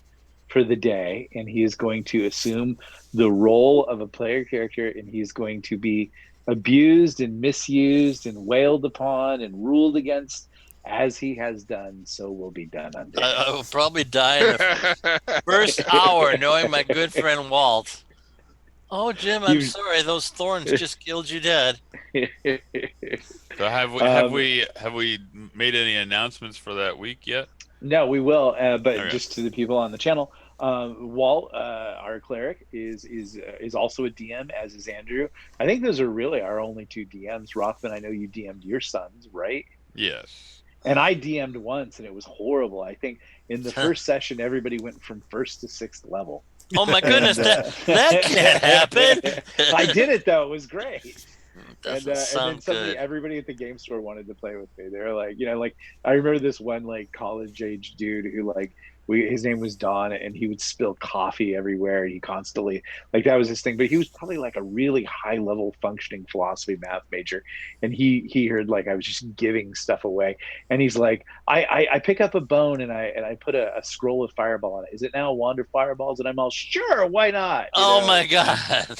for the day, and he is going to assume the role of a player character, and he's going to be abused and misused and wailed upon and ruled against, as he has done. So will be done unto him. I will probably die in the first hour, knowing my good friend Walt. Oh, Jim, I'm sorry. Those thorns just killed you dead. So have we made any announcements for that week yet? No, we will. But Okay. just to the people on the channel, Walt, our cleric, is also a DM, as is Andrew. I think those are really our only 2 DMs. Rothman, I know you DM'd your sons, right? Yes. And I DM'd once, and it was horrible. I think in the first session, everybody went from 1st to 6th level. Oh my goodness, that can't happen. I did it though; it was great. Doesn't And then sound suddenly good. everybody at the game store wanted to play with me. They were like, like I remember this one like college age dude who his name was Don, and he would spill coffee everywhere. He constantly that was his thing. But he was probably like a really high level functioning philosophy math major, and he heard I was just giving stuff away, and he's like, I pick up a bone and I put a scroll of fireball on it. Is it now a wand of fireballs? And I'm all, sure, why not? Oh my god!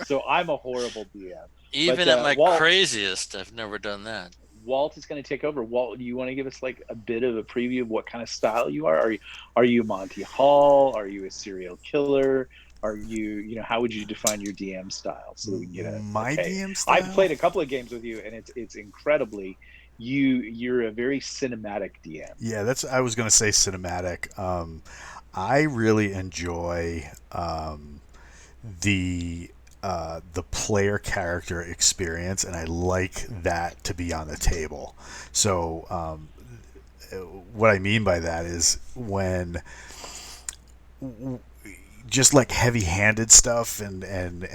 So I'm a horrible DM. Even But, at my Walt- craziest, I've never done that. Walt is going to take over. Walt, do you want to give us a bit of a preview of what kind of style you are? Are you Monty Hall? Are you a serial killer? Are you how would you define your DM style so that we can get My DM style? I've played a couple of games with you, and it's incredibly you're a very cinematic DM. Yeah, I was going to say cinematic. I really enjoy the player character experience, and I like that to be on the table. So what I mean by that is when just heavy-handed stuff and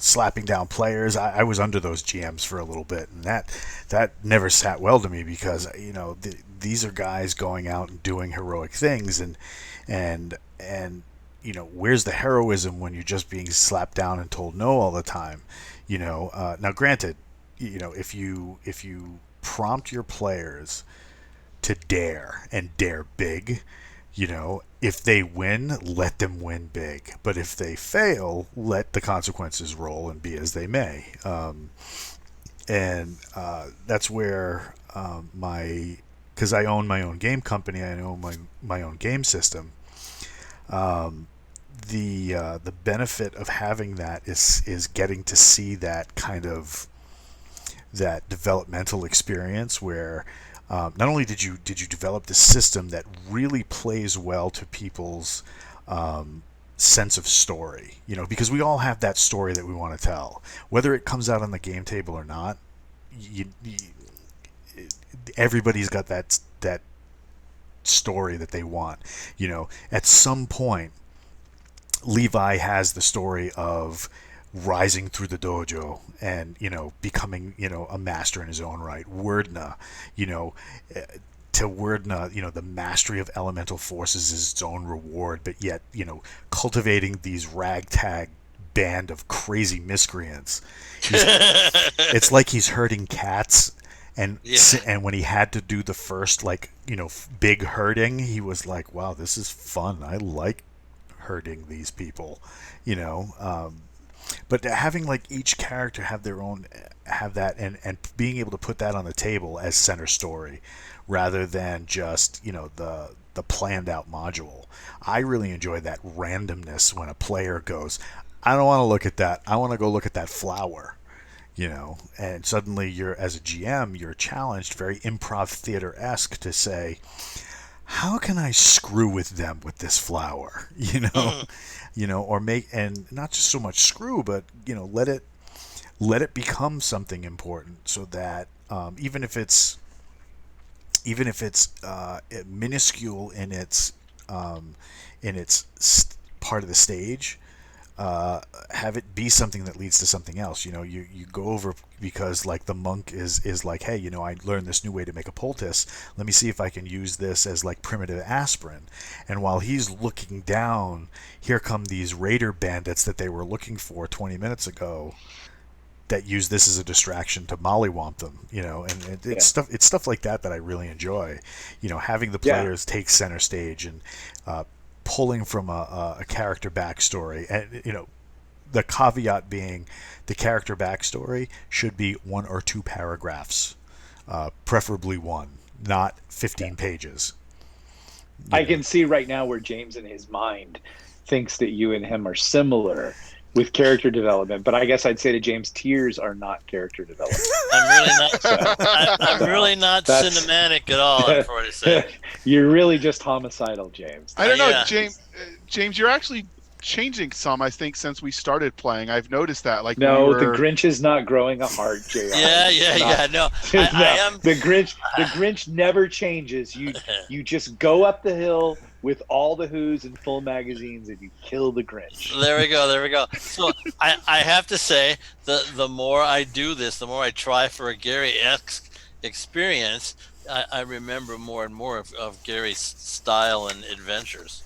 slapping down players, I was under those GMs for a little bit, and that never sat well to me because these are guys going out and doing heroic things, and where's the heroism when you're just being slapped down and told no all the time? Now granted, if you prompt your players to dare and dare big, if they win, let them win big. But if they fail, let the consequences roll and be as they may. And that's where because I own my own game company, I own my own game system. The benefit of having that is getting to see that kind of that developmental experience where not only did you develop this system that really plays well to people's sense of story, because we all have that story that we want to tell, whether it comes out on the game table or not. Everybody's got that story that they want. At some point, Levi has the story of rising through the dojo and becoming a master in his own right. Wordna, to Wordna, the mastery of elemental forces is its own reward, but yet cultivating these ragtag band of crazy miscreants, it's like he's herding cats. And when he had to do the first big herding, he was like, wow, this is fun. I like hurting these people, but having each character have their own, have that, and being able to put that on the table as center story rather than just the planned out module. I really enjoy that randomness when a player goes, I don't want to look at that, I want to go look at that flower, and suddenly you're, as a GM, you're challenged very improv theater-esque to say, how can I screw with them with this flower? Or make, and not just so much screw, but let it become something important, so that even if it's minuscule in its part of the stage, have it be something that leads to something else. You go over because the monk is like, hey, I learned this new way to make a poultice. Let me see if I can use this as primitive aspirin. And while he's looking down, here come these raider bandits that they were looking for 20 minutes ago that use this as a distraction to mollywomp them. And it's stuff like that I really enjoy. Having the players take center stage and pulling from a character backstory, and the caveat being the character backstory should be 1 or 2 paragraphs, preferably 1, not 15 pages. I can see right now where James in his mind thinks that you and him are similar with character development, but I guess I'd say to James, tears are not character development. I'm really not cinematic at all, I'm sorry to say. You're really just homicidal, James. I don't know, James, you're actually changing some, I think, since we started playing. I've noticed that. The Grinch is not growing a heart, JR. No. I am. The Grinch never changes. You just go up the hill with all the Who's and full magazines, and you kill the Grinch. There we go. So I have to say, the more I do this, the more I try for a Gary-esque experience, I remember more and more of Gary's style and adventures.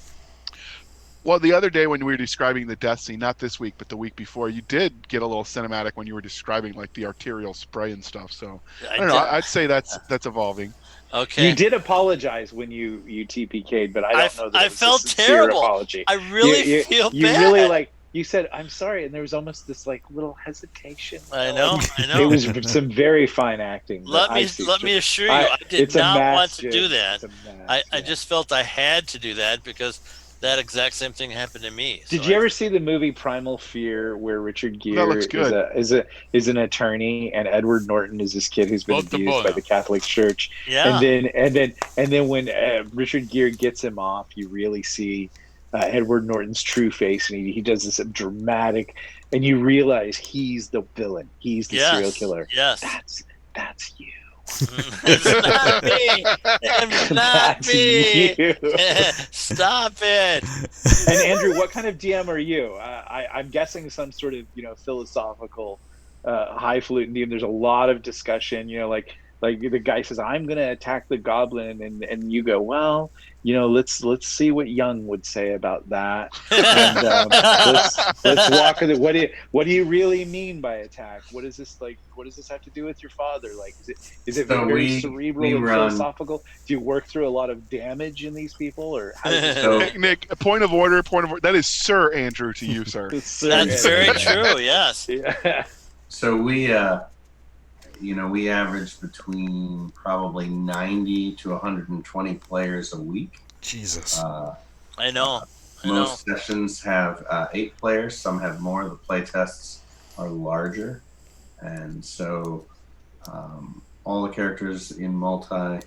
Well, the other day when we were describing the death scene, not this week, but the week before, you did get a little cinematic when you were describing the arterial spray and stuff. So I don't know. I'd say that's evolving. Okay. You did apologize when you TPK'd, but I don't know that I it was felt a sincere terrible. apology. I really feel bad. You really you said, I'm sorry, and there was almost this little hesitation. I know. It was some very fine acting. Let me assure you, I did not want to do that. I just felt I had to do that because that exact same thing happened to me. Did you ever see the movie Primal Fear, where Richard Gere is an attorney and Edward Norton is this kid who's been abused by the Catholic Church? Yeah. And then when Richard Gere gets him off, you really see Edward Norton's true face, and he does this dramatic, and you realize he's the villain. He's the serial killer. Yes. That's you. It's not me. It's not me. Stop it. And Andrew, what kind of DM are you? I'm guessing some sort of philosophical highfalutin DM. There's a lot of discussion. Like the guy says, I'm going to attack the goblin, and you go, well, let's see what Young would say about that, and let's walk with it. What do you really mean by attack? What is this like? What does this have to do with your father? Like, is it So very we cerebral and run. philosophical? Do you work through a lot of damage in these people, or how does this So work? Nick, a point of order. That is Sir Andrew to you, sir. Sir, That's very true. Yes. yeah. so we average between probably 90 to 120 players a week. Jesus. I know. Most sessions have 8 players. Some have more. The play tests are larger, and so all the characters in multi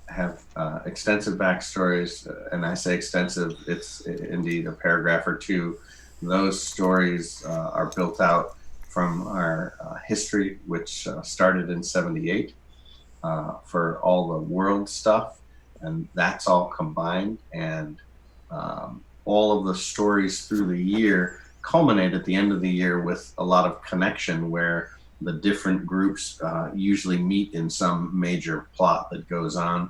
have extensive backstories. And I say extensive; it's indeed a paragraph or two. Those stories are built out from our history, which started in '78 for all the world stuff, and that's all combined. And all of the stories through the year culminate at the end of the year with a lot of connection where the different groups usually meet in some major plot that goes on.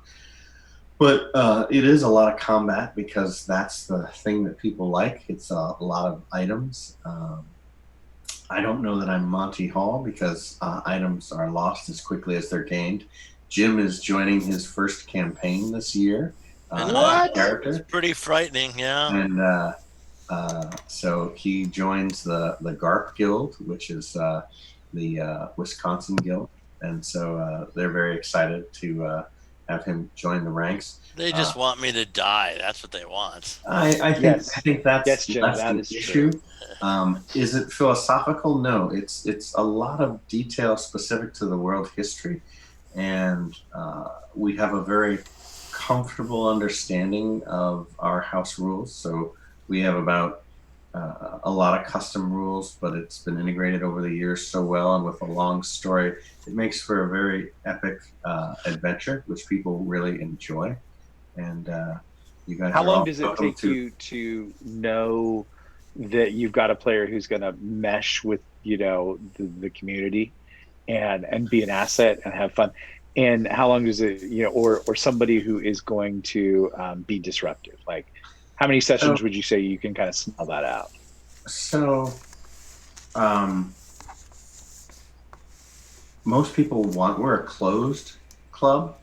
But it is a lot of combat because that's the thing that people like. It's a lot of items. I don't know that I'm Monty Hall because items are lost as quickly as they're gained. Jim is joining his first campaign this year. What? Character. It's pretty frightening, yeah. And so he joins the GARP Guild, which is the Wisconsin Guild. And so they're very excited to have him join the ranks. They just want me to die. That's what they want. I think that's Yes, Jim, less that an is issue. true. Is it philosophical? No, it's a lot of detail specific to the world history, and we have a very comfortable understanding of our house rules. So we have about a lot of custom rules, but it's been integrated over the years so well, and with a long story, it makes for a very epic adventure, which people really enjoy. And you guys. How long does it take you to know that you've got a player who's going to mesh with the community and be an asset and have fun? And how long does it or somebody who is going to be disruptive? Like, how many sessions would you say you can kind of smell that out? So most people we're a closed club.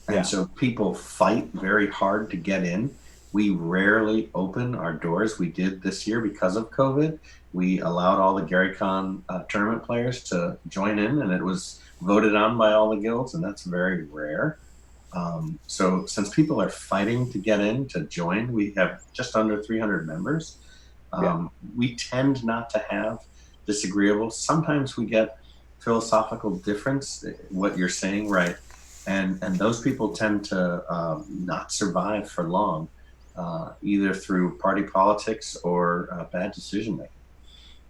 And so people fight very hard to get in. We rarely open our doors. We did this year because of COVID. We allowed all the GaryCon tournament players to join in, and it was voted on by all the guilds, and that's very rare. So since people are fighting to get in, to join, we have just under 300 members. We tend not to have disagreeables. Sometimes we get philosophical difference, what you're saying, right? And those people tend to not survive for long, either through party politics or bad decision making.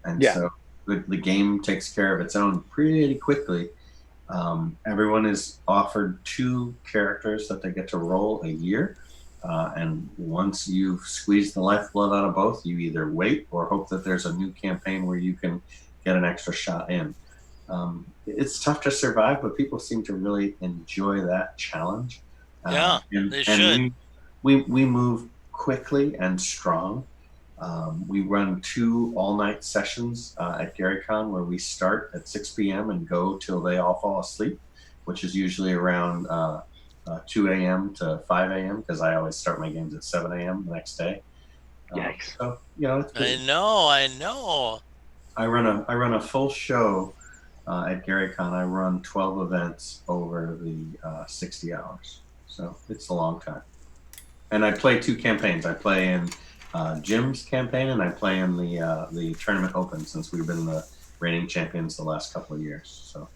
And so the game takes care of its own pretty quickly. Everyone is offered 2 characters that they get to roll a year. And once you've squeezed the lifeblood out of both, you either wait or hope that there's a new campaign where you can get an extra shot in. It's tough to survive, but people seem to really enjoy that challenge. They should. We move quickly and strong. We run 2 all-night sessions at GaryCon where we start at 6 p.m. and go till they all fall asleep, which is usually around 2 a.m. to 5 a.m. because I always start my games at 7 a.m. the next day. Yikes. So it's good. I know. I run a full show at GaryCon. I run 12 events over the 60 hours, so it's a long time. And I play 2 campaigns. I play in Jim's campaign, and I play in the Tournament Open since we've been the reigning champions the last couple of years. So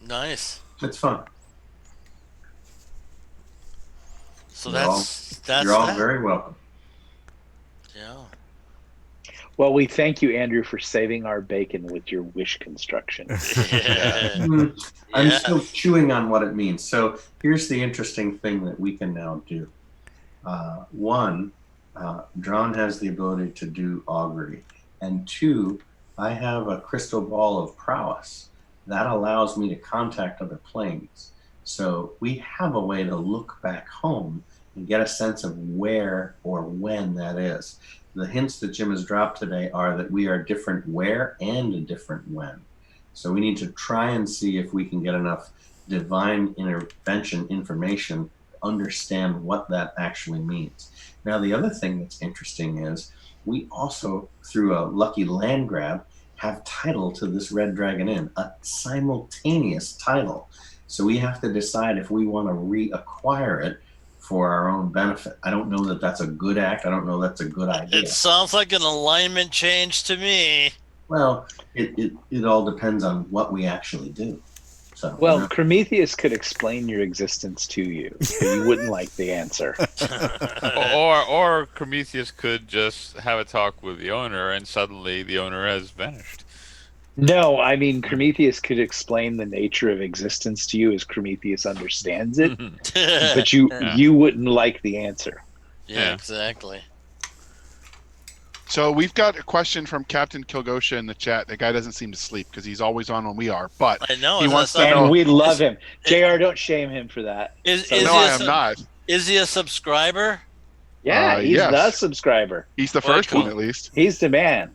nice. It's fun. So you're all very welcome. Yeah. Well, we thank you, Andrew, for saving our bacon with your wish construction. I'm still chewing on what it means. So here's the interesting thing that we can now do. One, Drawn has the ability to do augury. And 2, I have a crystal ball of prowess that allows me to contact other planes. So we have a way to look back home and get a sense of where or when that is. The hints that Jim has dropped today are that we are different where and a different when. So we need to try and see if we can get enough divine intervention information to understand what that actually means. Now, the other thing that's interesting is we also, through a lucky land grab, have title to this Red Dragon Inn, a simultaneous title. So we have to decide if we want to reacquire it for our own benefit. I don't know that that's a good act. I don't know that's a good idea. It sounds like an alignment change to me. Well, it all depends on what we actually do. So, Well, Prometheus could explain your existence to you, but you wouldn't like the answer. Or Prometheus could just have a talk with the owner, and suddenly the owner has vanished. No, I mean, Prometheus could explain the nature of existence to you as Prometheus understands it, but you wouldn't like the answer. Yeah, exactly. So we've got a question from Captain Kilgosha in the chat. The guy doesn't seem to sleep because he's always on when we are. But I know he wants to And know. we love him. JR, don't shame him for that. No, I am not. Is he a subscriber? Yeah, he's yes. the subscriber. He's the first one, at least. He's the man.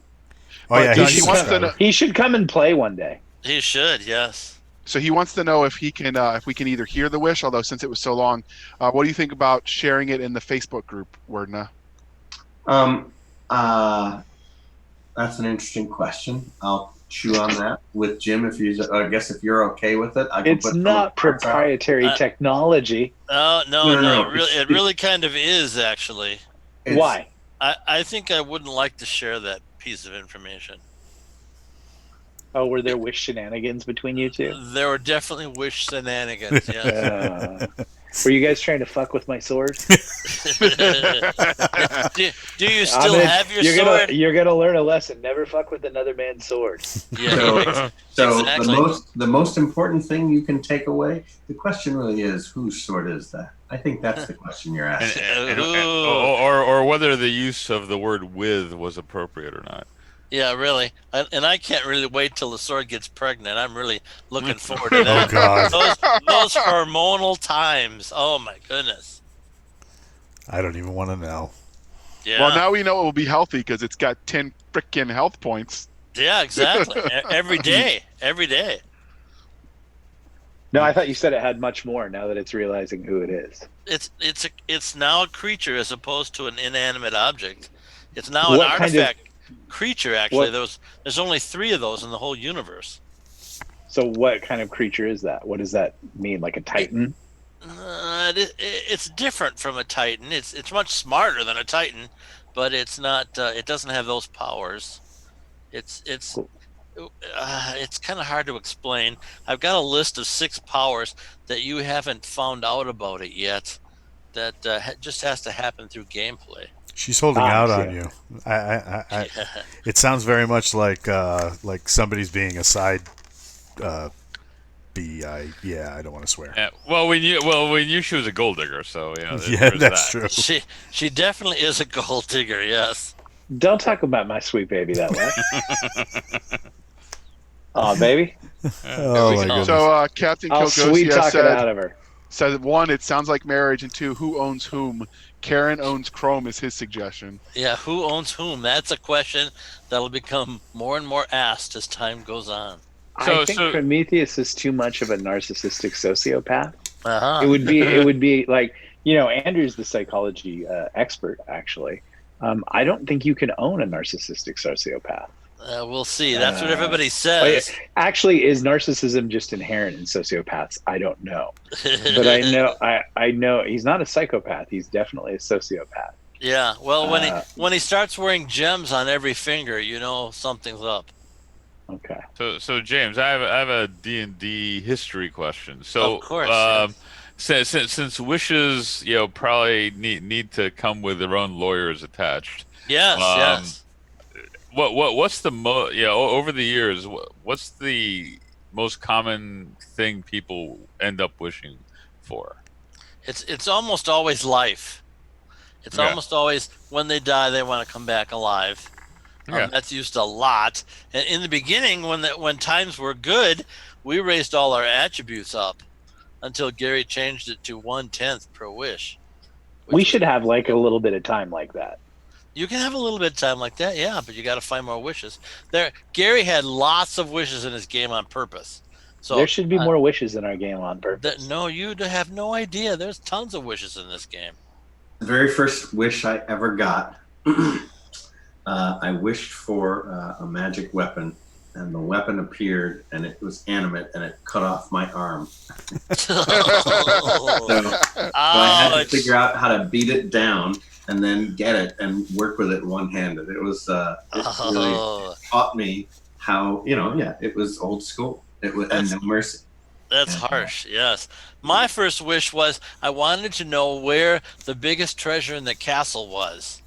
Oh yeah, But, he he wants to know. He should come and play one day. He should, yes. So he wants to know if he can, if we can either hear the wish. Although since it was so long, what do you think about sharing it in the Facebook group, Wordna? That's an interesting question. I'll chew on that with Jim if I guess if you're okay with it. It's not proprietary technology. No, No. It really kind of is, actually. Why? I think I wouldn't like to share that piece of information. Oh, were there wish shenanigans between you two? There were definitely wish shenanigans, yes. Were you guys trying to fuck with my sword? do you still have your sword? You're gonna learn a lesson. Never fuck with another man's sword. Yeah. So exactly. the most important thing you can take away, the question really is, whose sword is that? I think that's the question you're asking. Or whether the use of the word "with" was appropriate or not. Yeah, really. And I can't really wait till the sword gets pregnant. I'm really looking forward to that. Oh God, Those hormonal times. Oh my goodness. I don't even want to know. Yeah. Well, now we know it will be healthy because it's got 10 frickin' health points. Yeah, exactly. Every day. Every day. No, I thought you said it had much more. Now that it's realizing who it is. It's now a creature as opposed to an inanimate object. It's now What an kind artifact creature. Actually, what- there's only 3 of those in the whole universe. So, what kind of creature is that? What does that mean? Like a titan? It's different from a titan. It's much smarter than a titan, but it's not. It doesn't have those powers. It's kind of hard to explain. I've got a list of 6 powers that you haven't found out about it yet. That just has to happen through gameplay. She's holding out on yeah. you. I It sounds very much like somebody's being a side. I don't want to swear. Yeah, well, we knew she was a gold digger, so Yeah, there's that's that. true. She definitely is a gold digger. Yes. Don't talk about my sweet baby that way. Oh, baby. Oh my goodness. So Captain I'll sweet Kilgosia talk it out of her. said 1, it sounds like marriage, and 2, who owns whom? Karen owns Chrome is his suggestion. Yeah. Who owns whom? That's a question that'll become more and more asked as time goes on. I think Prometheus is too much of a narcissistic sociopath. Uh-huh. It would be like, Andrew's the psychology expert, actually. I don't think you can own a narcissistic sociopath. We'll see. That's what everybody says. Actually, is narcissism just inherent in sociopaths? I don't know, but I know he's not a psychopath. He's definitely a sociopath. Yeah. Well, when he starts wearing gems on every finger, something's up. Okay. So James, I have a D&D history question. So of course. since wishes, probably need to come with their own lawyers attached. Yes. Yes. What's the over the years, what's the most common thing people end up wishing for? It's almost always life. It's almost always when they die they want to come back alive. Yeah. That's used a lot. And in the beginning, when times were good, we raised all our attributes up until Gary changed it to 1/10 per wish. We which was should have like a little bit of time like that. You can have a little bit of time like that, yeah, but you got to find more wishes. Gary had lots of wishes in his game on purpose. So There should be more wishes in our game on purpose. no, you have no idea. There's tons of wishes in this game. The very first wish I ever got, I wished for a magic weapon, and the weapon appeared, and it was animate, and it cut off my arm. So I had to figure out how to beat it down and then get it and work with it one-handed. It was it really taught me how, it was old school. It was and no mercy. That's harsh, yes. My first wish was I wanted to know where the biggest treasure in the castle was.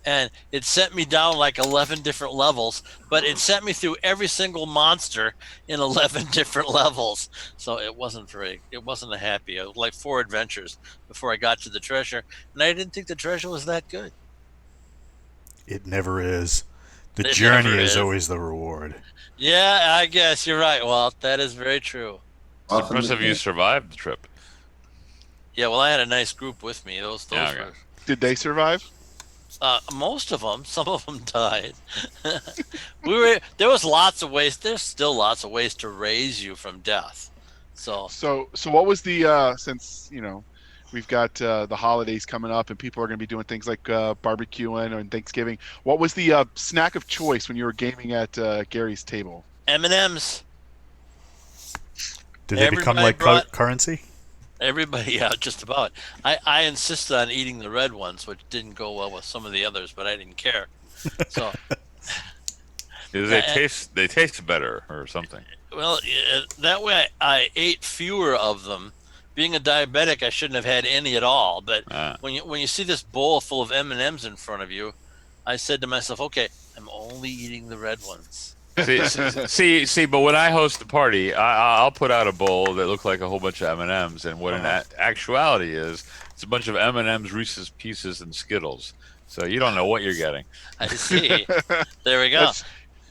And it sent me down like 11 different levels, but it sent me through every single monster in 11 different levels. So it wasn't a happy. It was like 4 adventures before I got to the treasure. And I didn't think the treasure was that good. It never is. The journey is always the reward. Yeah, I guess you're right, Walt. That is very true. It's impressive you survived the trip. Yeah, well, I had a nice group with me. Those were... Did they survive? Most of them. Some of them died. There was lots of ways. There's still lots of ways to raise you from death. So what was the since we've got the holidays coming up and people are going to be doing things like barbecuing and Thanksgiving. What was the snack of choice when you were gaming at Gary's table? M&Ms. Did they become like currency? Everybody, yeah, just about. I insisted on eating the red ones, which didn't go well with some of the others, but I didn't care. So they taste better or something. Well, that way I ate fewer of them. Being a diabetic, I shouldn't have had any at all. But when you see this bowl full of M&Ms in front of you, I said to myself, "Okay, I'm only eating the red ones." See, but when I host a party, I'll put out a bowl that looks like a whole bunch of M&Ms, and what in actuality is, it's a bunch of M&Ms, Reese's Pieces, and Skittles. So you don't know what you're getting. I see. There we go.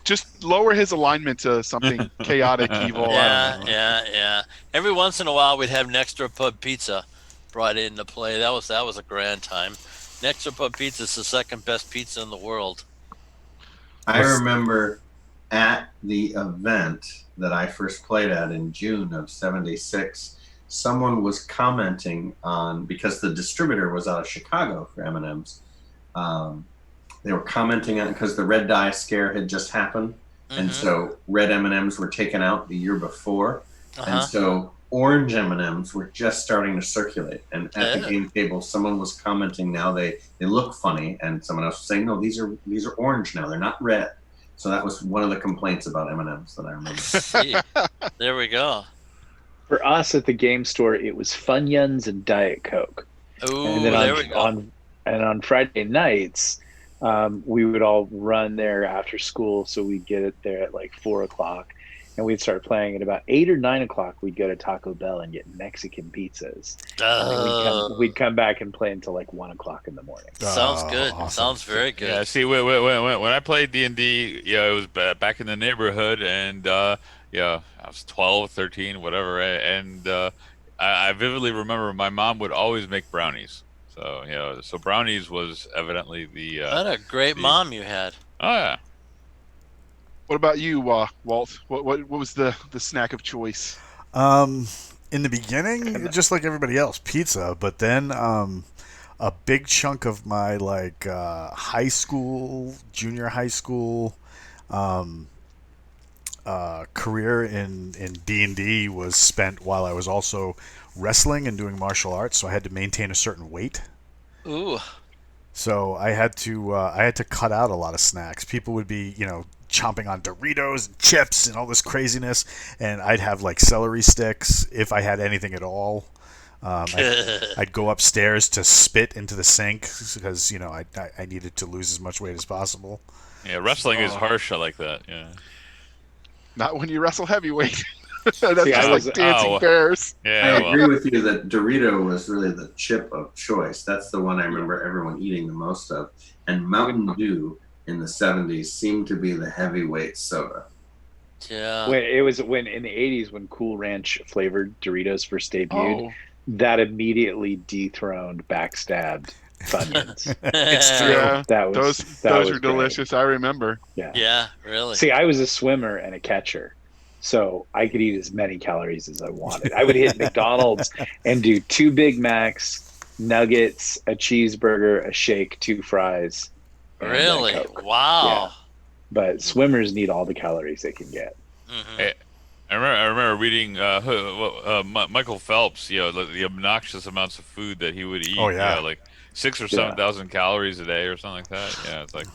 Just lower his alignment to something chaotic, evil. Yeah. Every once in a while, we'd have Next Door Pub Pizza brought into play. That was a grand time. Next Door Pub Pizza is the second best pizza in the world. I remember at the event that I first played at in June of '76, someone was commenting on, because the distributor was out of Chicago for M&Ms. They were commenting on, because the red dye scare had just happened, and so red M&Ms were taken out the year before, and so orange M&Ms were just starting to circulate. And at the game table, someone was commenting, now they look funny, and someone else was saying, no, these are orange now, they're not red. So that was one of the complaints about M&Ms that I remember. See, there we go. For us at the game store, it was Funyuns and Diet Coke. Ooh, and then there we go. On Friday nights, we would all run there after school, so we'd get it there at like 4:00, and we'd start playing at about 8 or 9 o'clock. We'd go to Taco Bell and get Mexican pizzas. And we'd come back and play until like 1:00 in the morning. Sounds good. Awesome. Sounds very good. Yeah. See, when I played D&D, it was back in the neighborhood, and I was 12, 13, whatever, and I vividly remember my mom would always make brownies. So so brownies was evidently the. What a great mom you had. Oh yeah. What about you, Walt? What was the snack of choice? In the beginning, just like everybody else, pizza. But then a big chunk of my high school, junior high school career in D&D was spent while I was also wrestling and doing martial arts. So I had to maintain a certain weight. Ooh. So I had to cut out a lot of snacks. People would be, chomping on Doritos and chips and all this craziness, and I'd have like celery sticks if I had anything at all. I'd go upstairs to spit into the sink because I needed to lose as much weight as possible. Yeah, wrestling is harsh. I like that. Yeah. Not when you wrestle heavyweight. That's like dancing bears. Yeah, I agree with you that Dorito was really the chip of choice. That's the one I remember everyone eating the most of. And Mountain Dew in the 70s seemed to be the heavyweight soda. Yeah. When it was when in the 80s when Cool Ranch flavored Doritos first debuted, Oh, that immediately dethroned backstabbed Funyuns. It's true. yeah. That Those was those great. are delicious. I remember. Yeah. Yeah, really. See, I was a swimmer and a catcher, so I could eat as many calories as I wanted. I would hit McDonald's and do 2 Big Macs, nuggets, a cheeseburger, a shake, 2 fries, and a Really? Coke. Wow. But swimmers need all the calories they can get. Mhm. I remember reading Michael Phelps. The obnoxious amounts of food that he would eat. Oh, yeah. Like 6 or Yeah. 7,000 calories a day or something like that. Yeah, it's like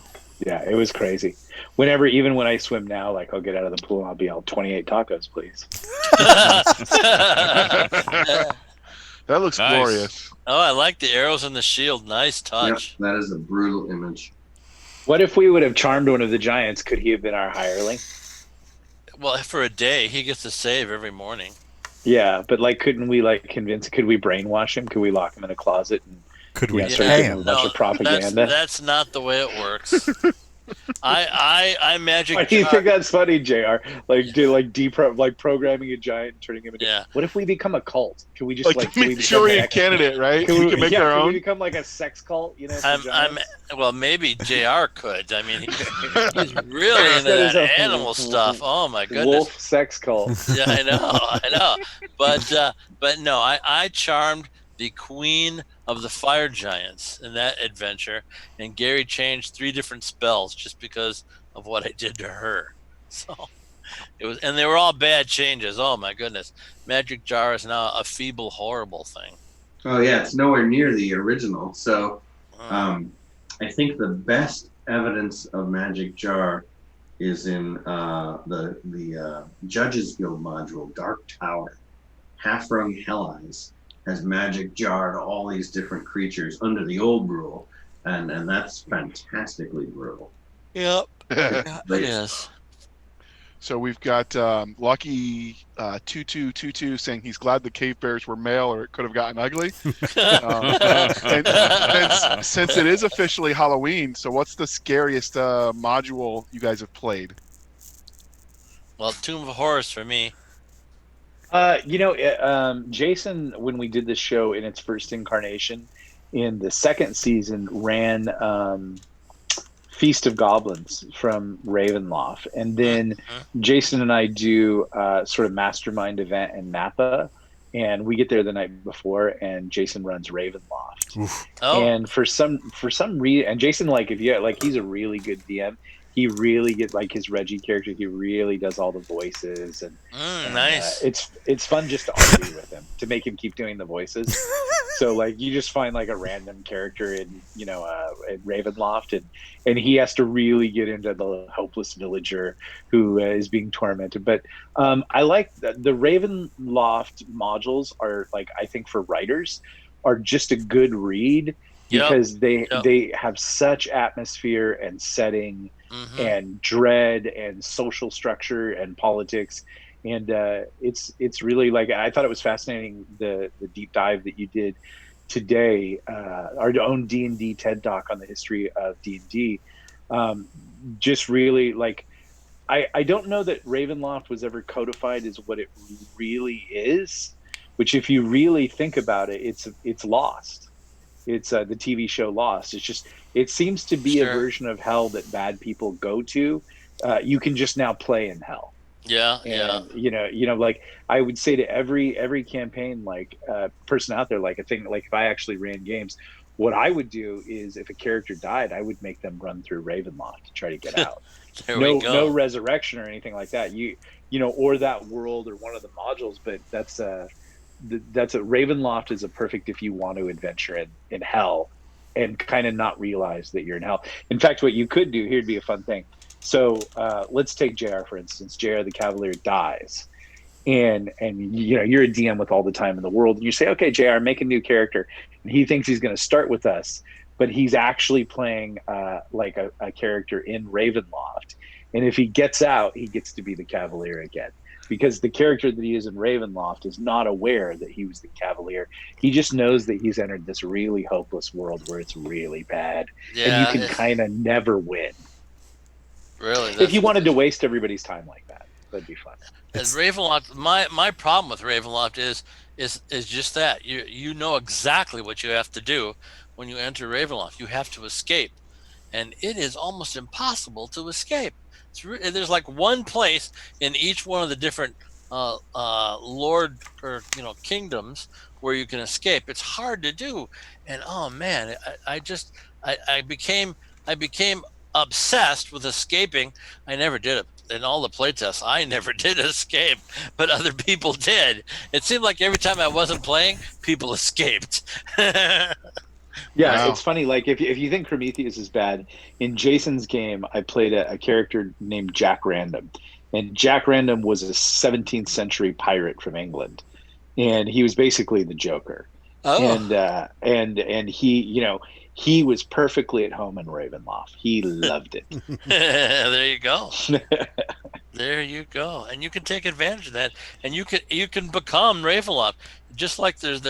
Yeah, it was crazy. Even when I swim now, like I'll get out of the pool and I'll be all 28 tacos, please. That looks Nice. glorious. Oh, I like the arrows and the shield. Nice touch. Yep, that is a brutal image. What if we would have charmed one of the giants? Could he have been our hireling? Well, for a day, he gets to save every morning. Yeah, but like, couldn't we could we brainwash him? Could we lock him in a closet and Could we start pay giving him him? a bunch of propaganda? That's not the way it works. I magic. Why do you jar- think that's funny, Jr.? Programming a giant and turning him into. Yeah. What if we become a cult? Can we just Like can the we become Manchurian like, candidate, right? Can We we, can make yeah, our can we own. become like a sex cult? You know, for I'm giants? well, maybe Jr. could. I mean, he's really into That is that a animal stuff. Oh my goodness. Wolf sex cult. Yeah, I know. But no, I charmed the queen of the fire giants in that adventure, and Gary changed 3 different spells just because of what I did to her. So it was, and they were all bad changes. Oh my goodness, Magic Jar is now a feeble, horrible thing. Oh yeah, it's nowhere near the original. So Mm. I think the best evidence of Magic Jar is in the Judges Guild module, Dark Tower. Half-Rung Hell Eyes has Magic Jarred all these different creatures under the old rule, and that's fantastically brutal. Yep, But it is. So we've got Lucky 2222 saying he's glad the cave bears were male, or it could have gotten ugly. And since it is officially Halloween, so what's the scariest module you guys have played? Well, Tomb of Horrors for me. Jason, when we did this show in its first incarnation, in the second season, ran Feast of Goblins from Ravenloft, and then Jason and I do sort of mastermind event in Napa, and we get there the night before, and Jason runs Ravenloft. Oof. Oh, And for some reason, and Jason, he's a really good DM. He really gets his Reggie character. He really does all the voices, and nice. it's fun just to argue with him to make him keep doing the voices. So you just find a random character in in Ravenloft, and he has to really get into the hopeless villager who is being tormented. But I like the Ravenloft modules are I think for writers are just a good read because they have such atmosphere and setting and dread and social structure and politics, and it's really I thought it was fascinating the deep dive that you did today, our own D&D TED Talk on the history of D&D. Just really I don't know that Ravenloft was ever codified as what it really is, which if you really think about it, it's Lost. It's the TV show Lost. It seems to be a version of hell that bad people go to. You can just now play in hell. Yeah. I would say to every campaign, person out there, I think if I actually ran games, what I would do is if a character died, I would make them run through Ravenloft to try to get out. There we go. No resurrection or anything like that. Or that world or one of the modules, but that's a Ravenloft is a perfect if you want to adventure in hell and kind of not realize that you're in hell. In fact, what you could do, here'd be a fun thing. So let's take JR, for instance. JR the Cavalier dies. And you're a DM with all the time in the world. And you say, okay, JR, make a new character. And he thinks he's going to start with us, but he's actually playing a character in Ravenloft. And if he gets out, he gets to be the Cavalier again. Because the character that he is in Ravenloft is not aware that he was the Cavalier. He just knows that he's entered this really hopeless world where it's really bad. Yeah, and you can kind of never win. Really, If you wanted to waste everybody's time like that, that'd be fun. As Ravenloft, my problem with Ravenloft is just that you know exactly what you have to do when you enter Ravenloft. You have to escape, and it is almost impossible to escape. There's like one place in each one of the different lord or kingdoms where you can escape. It's hard to do, and oh man, I became obsessed with escaping. I never did it in all the playtests. I never did escape, but other people did. It seemed like every time I wasn't playing, people escaped. Yeah, Wow. it's funny. Like if you think Prometheus is bad, in Jason's game, I played a character named Jack Random, and Jack Random was a 17th century pirate from England, and he was basically the Joker. Oh, And he was perfectly at home in Ravenloft. He loved it. there you go. There you go, and you can take advantage of that, and you can become Ravenloft, just like there's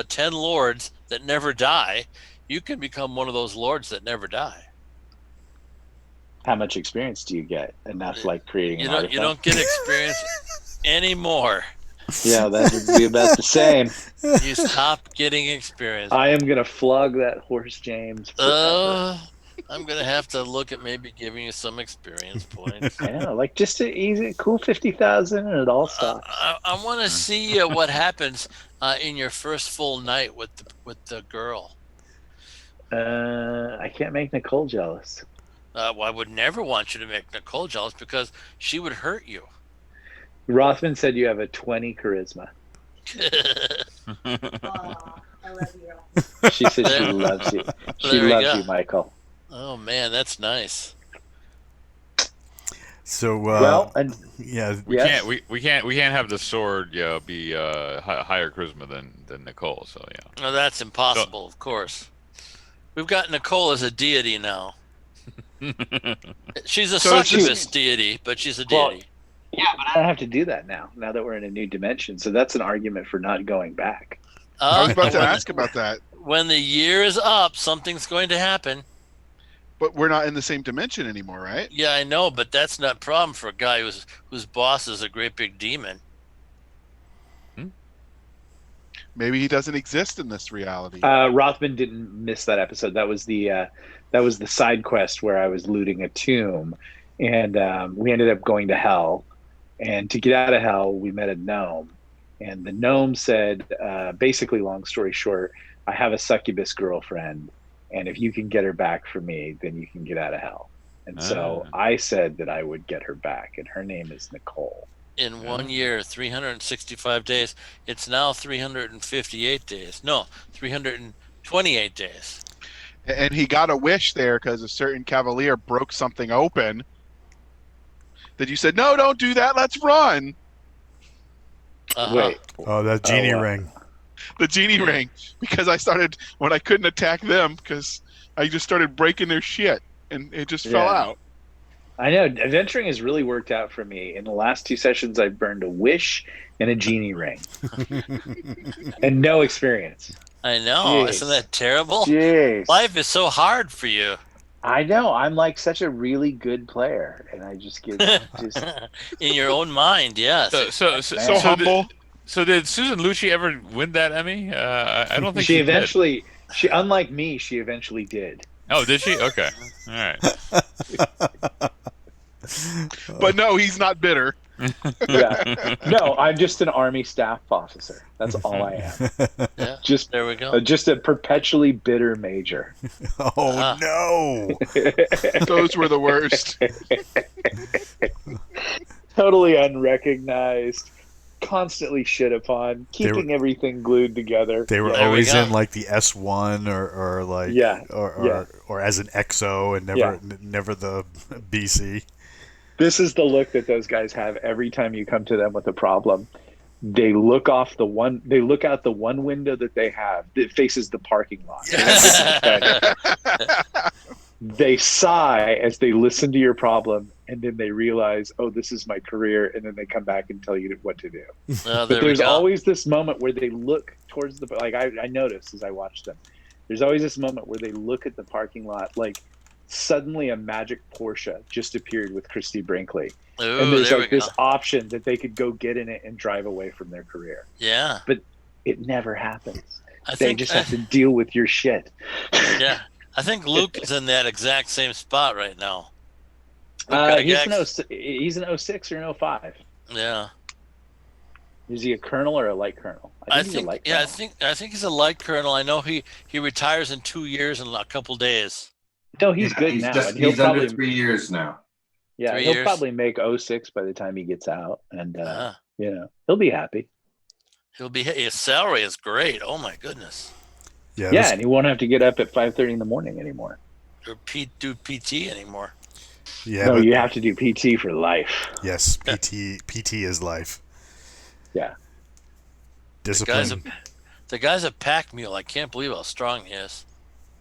10 lords that never die. You can become one of those lords that never die. How much experience do you get? Enough like creating an artifact? You don't get experience anymore. Yeah, that would be about the same. You stop getting experience. I am gonna flog that horse, James. Forever. I'm gonna have to look at maybe giving you some experience points. Yeah, like just an easy, cool 50,000, and it all stops. I want to see what happens in your first full night with the girl. I can't make Nicole jealous. Well, I would never want you to make Nicole jealous because she would hurt you. Rothman said you have a 20 charisma. Aw, I love you. She said she loves you. She There we loves go. you, Michael. Oh man, that's nice. So Well, and yeah, We Yes. can't have the sword be higher charisma than Nicole. So yeah. No, that's impossible. Of course, we've got Nicole as a deity now. She's a So it's just- succubus deity, but she's a Well, deity. yeah, but I don't have to do that now. Now that we're in a new dimension, so that's an argument for not going back. I was about to when- ask about that, When the year is up, something's going to happen. but we're not in the same dimension anymore, right? Yeah, I know, but that's not a problem for a guy whose boss is a great big demon. Maybe he doesn't exist in this reality. Rothman didn't miss that episode. That was the side quest where I was looting a tomb, and we ended up going to hell. And to get out of hell, we met a gnome, and the gnome said, basically, long story short, I have a succubus girlfriend, and if you can get her back for me, then you can get out of hell. And so I said that I would get her back, and her name is Nicole. In 1 year, 365 days. It's now 358 days. No, 328 days. And he got a wish there because a certain cavalier broke something open. That you said, no, don't do that. Let's run. Uh-huh. Wait, oh, that genie ring. The genie ring. Because I started, when I couldn't attack them, because I just started breaking their shit. And it just fell Yeah. out. I know adventuring has really worked out for me. In the last 2 sessions, I've burned a wish and a genie ring, and no experience. I know. Jeez. Isn't that terrible? Jeez. Life is so hard for you. I know. I'm like such a really good player, and I just get just. In your own mind, yes. So So humble. Did Susan Lucci ever win that Emmy? I don't think She did. eventually, unlike me, she eventually did. Oh, did she? Okay. All right. But no, he's not bitter. Yeah. No, I'm just an army staff officer. That's all I am. Yeah. Just, There we go. just a perpetually bitter major. Oh no! Those were the worst. Totally unrecognized, constantly shit upon, keeping everything glued together. They were Yeah. There we always go. in like the S1 or like Yeah, or as an XO and never the BC. This is the look that those guys have every time you come to them with a problem. They look out the one window that they have that faces the parking lot. They sigh as they listen to your problem, and then they realize, oh, this is my career, and then they come back and tell you what to do. Oh, But there we there's go. always this moment where they look towards I notice as I watch them, there's always this moment where they look at the parking lot like suddenly a magic Porsche just appeared with Christy Brinkley. Ooh, And there's there like we this go. option that they could go get in it and drive away from their career. Yeah. But it never happens. I They think just have to deal with your shit. yeah. I think Luke is in that exact same spot right now. Luke He's an 06 or an 05. Yeah. Is he a colonel or a light colonel? He's a light colonel. I think he's a light colonel. I know he retires in 2 years and a couple days. No, he's good now. And He's under 3 years now. Yeah, 3 he'll years. probably make 06 by the time he gets out, and he'll be happy. His salary is great. Oh my goodness. Yeah, and he won't have to get up at 5:30 in the morning anymore. Or do PT anymore. Yeah, no, you have to do PT for life. Yes, PT is life. Yeah. Discipline. The guy's a pack mule. I can't believe how strong he is.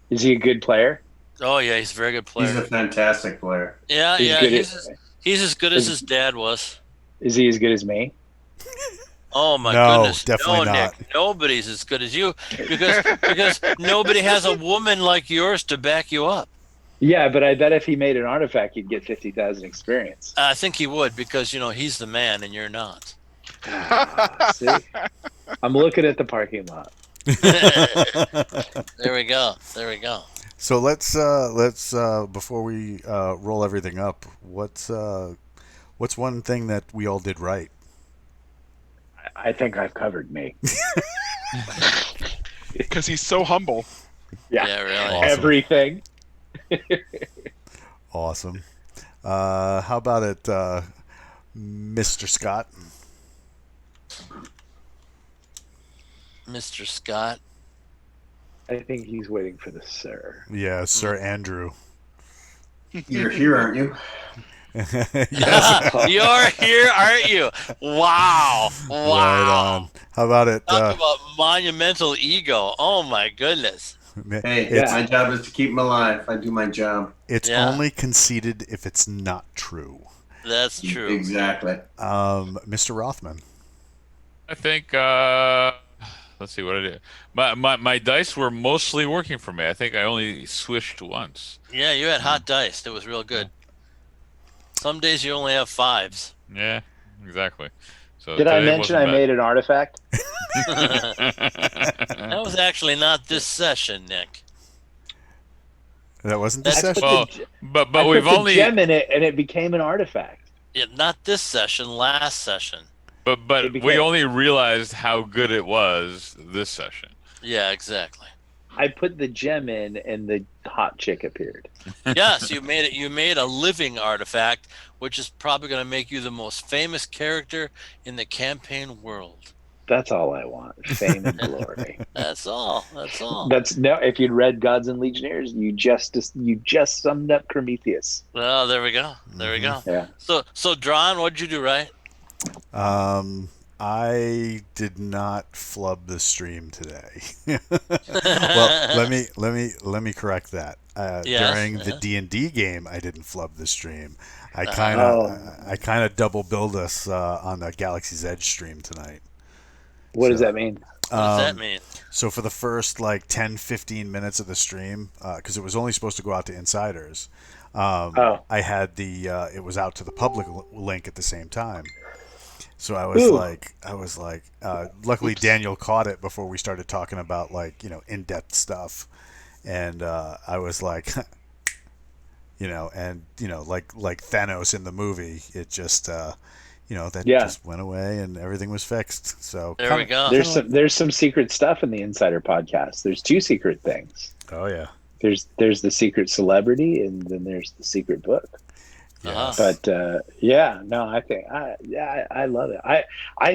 Is he a good player? Oh yeah, he's a very good player. He's a fantastic player. Yeah, he's as good as his dad was. Is he as good as me? Oh my goodness! Definitely not. Nick, nobody's as good as you because nobody has a woman like yours to back you up. Yeah, but I bet if he made an artifact, he'd get 50,000 experience. I think he would because he's the man and you're not. See, I'm looking at the parking lot. There we go. There we go. So let's before we roll everything up, what's one thing that we all did right? I think I've covered me. Because he's so humble. Yeah, really. Awesome. Everything. Awesome. How about it, Mr. Scott? Mr. Scott. I think he's waiting for the sir. Yeah, Sir Andrew. You're here, aren't you? Yes. You're here, aren't you? Wow. Right on. How about it? Talk about monumental ego. Oh my goodness. Hey, my job is to keep him alive. I do my job. It's only conceited if it's not true. That's true. Exactly. Mr. Rothman. I think let's see what I did. My dice were mostly working for me. I think I only swished once. Yeah, you had hot dice. It was real good. Some days you only have fives. Yeah, exactly. So did I mention I made an artifact? That was actually not this session, Nick. That wasn't this session? Well, but I we've put the only gem in it, and it became an artifact. Yeah, not this session, last session. But we only realized how good it was this session. Yeah, exactly. I put the gem in, and the hot chick appeared. Yes, you made it. You made a living artifact, which is probably going to make you the most famous character in the campaign world. That's all I want: fame and glory. That's all. That's all. If you'd read Gods and Legionnaires, you just summed up Prometheus. Well, there we go. There we go. Yeah. So, Dron, what did you do right? I did not flub the stream today. Well, let me correct that. During the D&D game, I didn't flub the stream. I kind of double billed us on the Galaxy's Edge stream tonight. What does that mean? What does that mean? So for the first 10-15 minutes of the stream, because it was only supposed to go out to insiders, I had it was out to the public link at the same time. So I was luckily Daniel caught it before we started talking about in-depth stuff, and I was like, like Thanos in the movie, it just just went away and everything was fixed. So there we go. There's some secret stuff in the Insider podcast. There's two secret things. Oh yeah. There's the secret celebrity, and then there's the secret book. Yeah. But I think I love it. I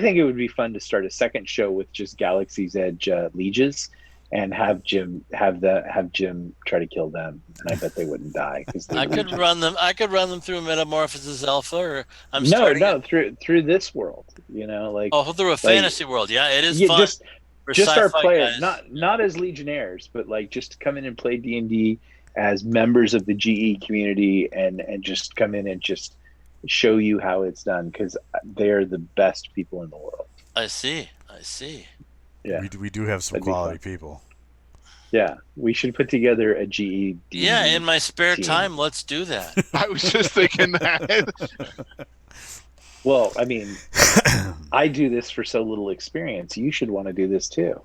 think it would be fun to start a second show with just Galaxy's Edge lieges, and have Jim try to kill them, and I bet they wouldn't die because I could run them through Metamorphosis Alpha, or through this world. Through a fantasy world. Yeah, it is fun. Just our players, not as Legionnaires, but just come in and play D&D as members of the GE community, and just come in and just show you how it's done, because they're the best people in the world. I see. Yeah, we do have some quality people. Yeah, we should put together a GE. Yeah, in my spare team. time, let's do that. I was just thinking that. Well, I mean, I do this for so little experience. You should want to do this too.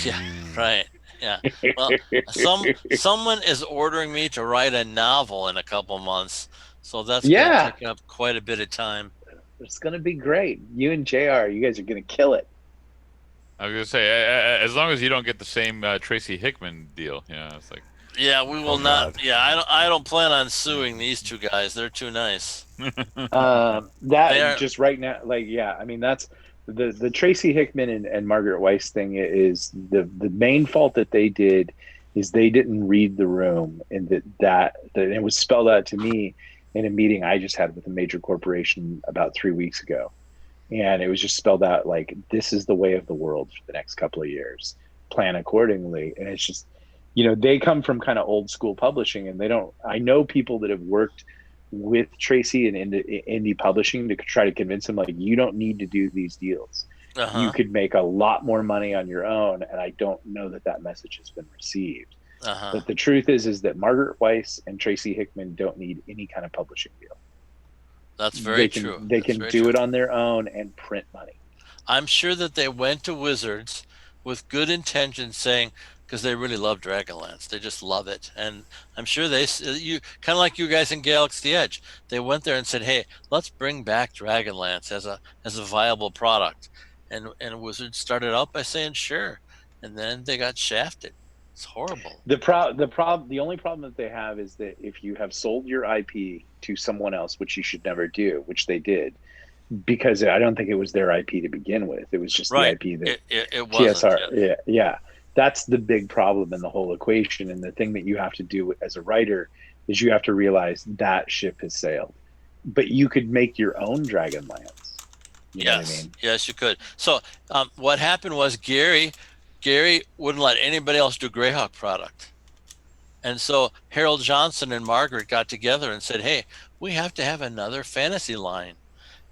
Yeah, right. Yeah. Well, someone is ordering me to write a novel in a couple months, so that's going Yeah. to take up quite a bit of time. It's going to be great. You and JR, you guys are going to kill it. I was gonna say, as long as you don't get the same Tracy Hickman deal, it's like. Yeah, we will Oh, not. God. Yeah, I don't plan on suing these two guys. They're too nice. That They're- just right now, like, yeah, I mean, that's the Tracy Hickman and Margaret Weiss thing is the main fault that they did is they didn't read the room, and that it was spelled out to me in a meeting I just had with a major corporation about 3 weeks ago. And it was just spelled out like, this is the way of the world for the next couple of years. Plan accordingly. And it's just, they come from kind of old school publishing, and I know people that have worked with Tracy and indie publishing to try to convince him, like, you don't need to do these deals. uh-huh. You could make a lot more money on your own. And I don't know that message has been received. Uh-huh. But the truth is that Margaret Weiss and Tracy Hickman don't need any kind of publishing deal. That's very They can, true. They That's can very do true. it on their own and print money. I'm sure that they went to Wizards with good intentions, saying, because they really love Dragonlance, they just love it, and I'm sure you kind of like you guys in Galaxy Edge. They went there and said, "Hey, let's bring back Dragonlance as a viable product," and Wizards started out by saying, "Sure," and then they got shafted. It's horrible. The only problem that they have is that if you have sold your IP to someone else, which you should never do, which they did, because I don't think it was their IP to begin with. It was just Right. the IP that It wasn't. TSR. Yeah. That's the big problem in the whole equation. And the thing that you have to do as a writer is you have to realize that ship has sailed. But you could make your own Dragonlance. You know what I mean? Yes, you could. So what happened was Gary wouldn't let anybody else do Greyhawk product. And so Harold Johnson and Margaret got together and said, "Hey, we have to have another fantasy line."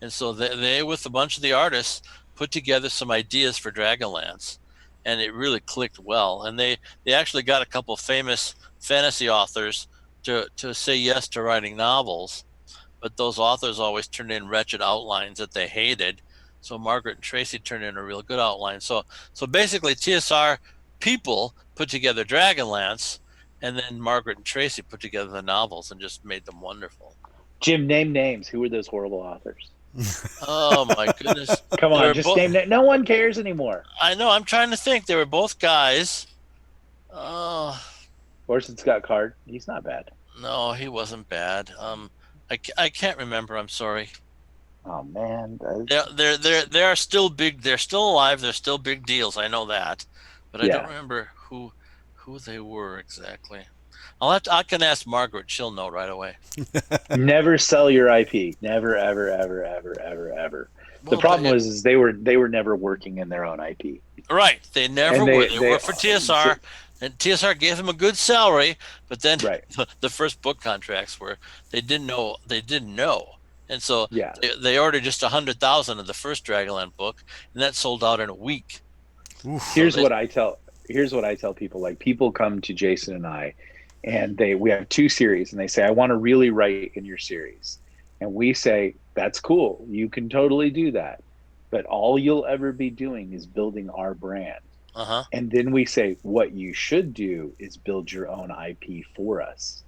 And so they with a bunch of the artists, put together some ideas for Dragonlance, and it really clicked well. And they actually got a couple of famous fantasy authors to say yes to writing novels, but those authors always turned in wretched outlines that they hated. So Margaret and Tracy turned in a real good outline. So basically TSR people put together Dragonlance, and then Margaret and Tracy put together the novels and just made them wonderful. Jim, name names. Who were those horrible authors? Oh my goodness. Come on, just name that. No one cares anymore. I know. I'm trying to think. They were both guys. Orson Scott Card. He's not bad. No, he wasn't bad. I can't remember. I'm sorry. Oh man, They are still big. They're still alive. They're still big deals. I know that, but I don't remember who they were exactly. I can ask Margaret. She'll know right away. Never sell your IP. Never, ever, ever, ever, ever, ever. Well, The problem was they were never working in their own IP. Right. They never And were. They worked for TSR, and TSR gave them a good salary. But then Right. the first book contracts were they didn't know. And so Yeah. they ordered just 100,000 of the first Dragonland book, and that sold out in a week. Oof. Here's what I tell people. Like, people come to Jason and I, and we have 2 series, and they say, I want to really write in your series. And we say, that's cool. You can totally do that. But all you'll ever be doing is building our brand. Uh-huh. And then we say, what you should do is build your own IP for us.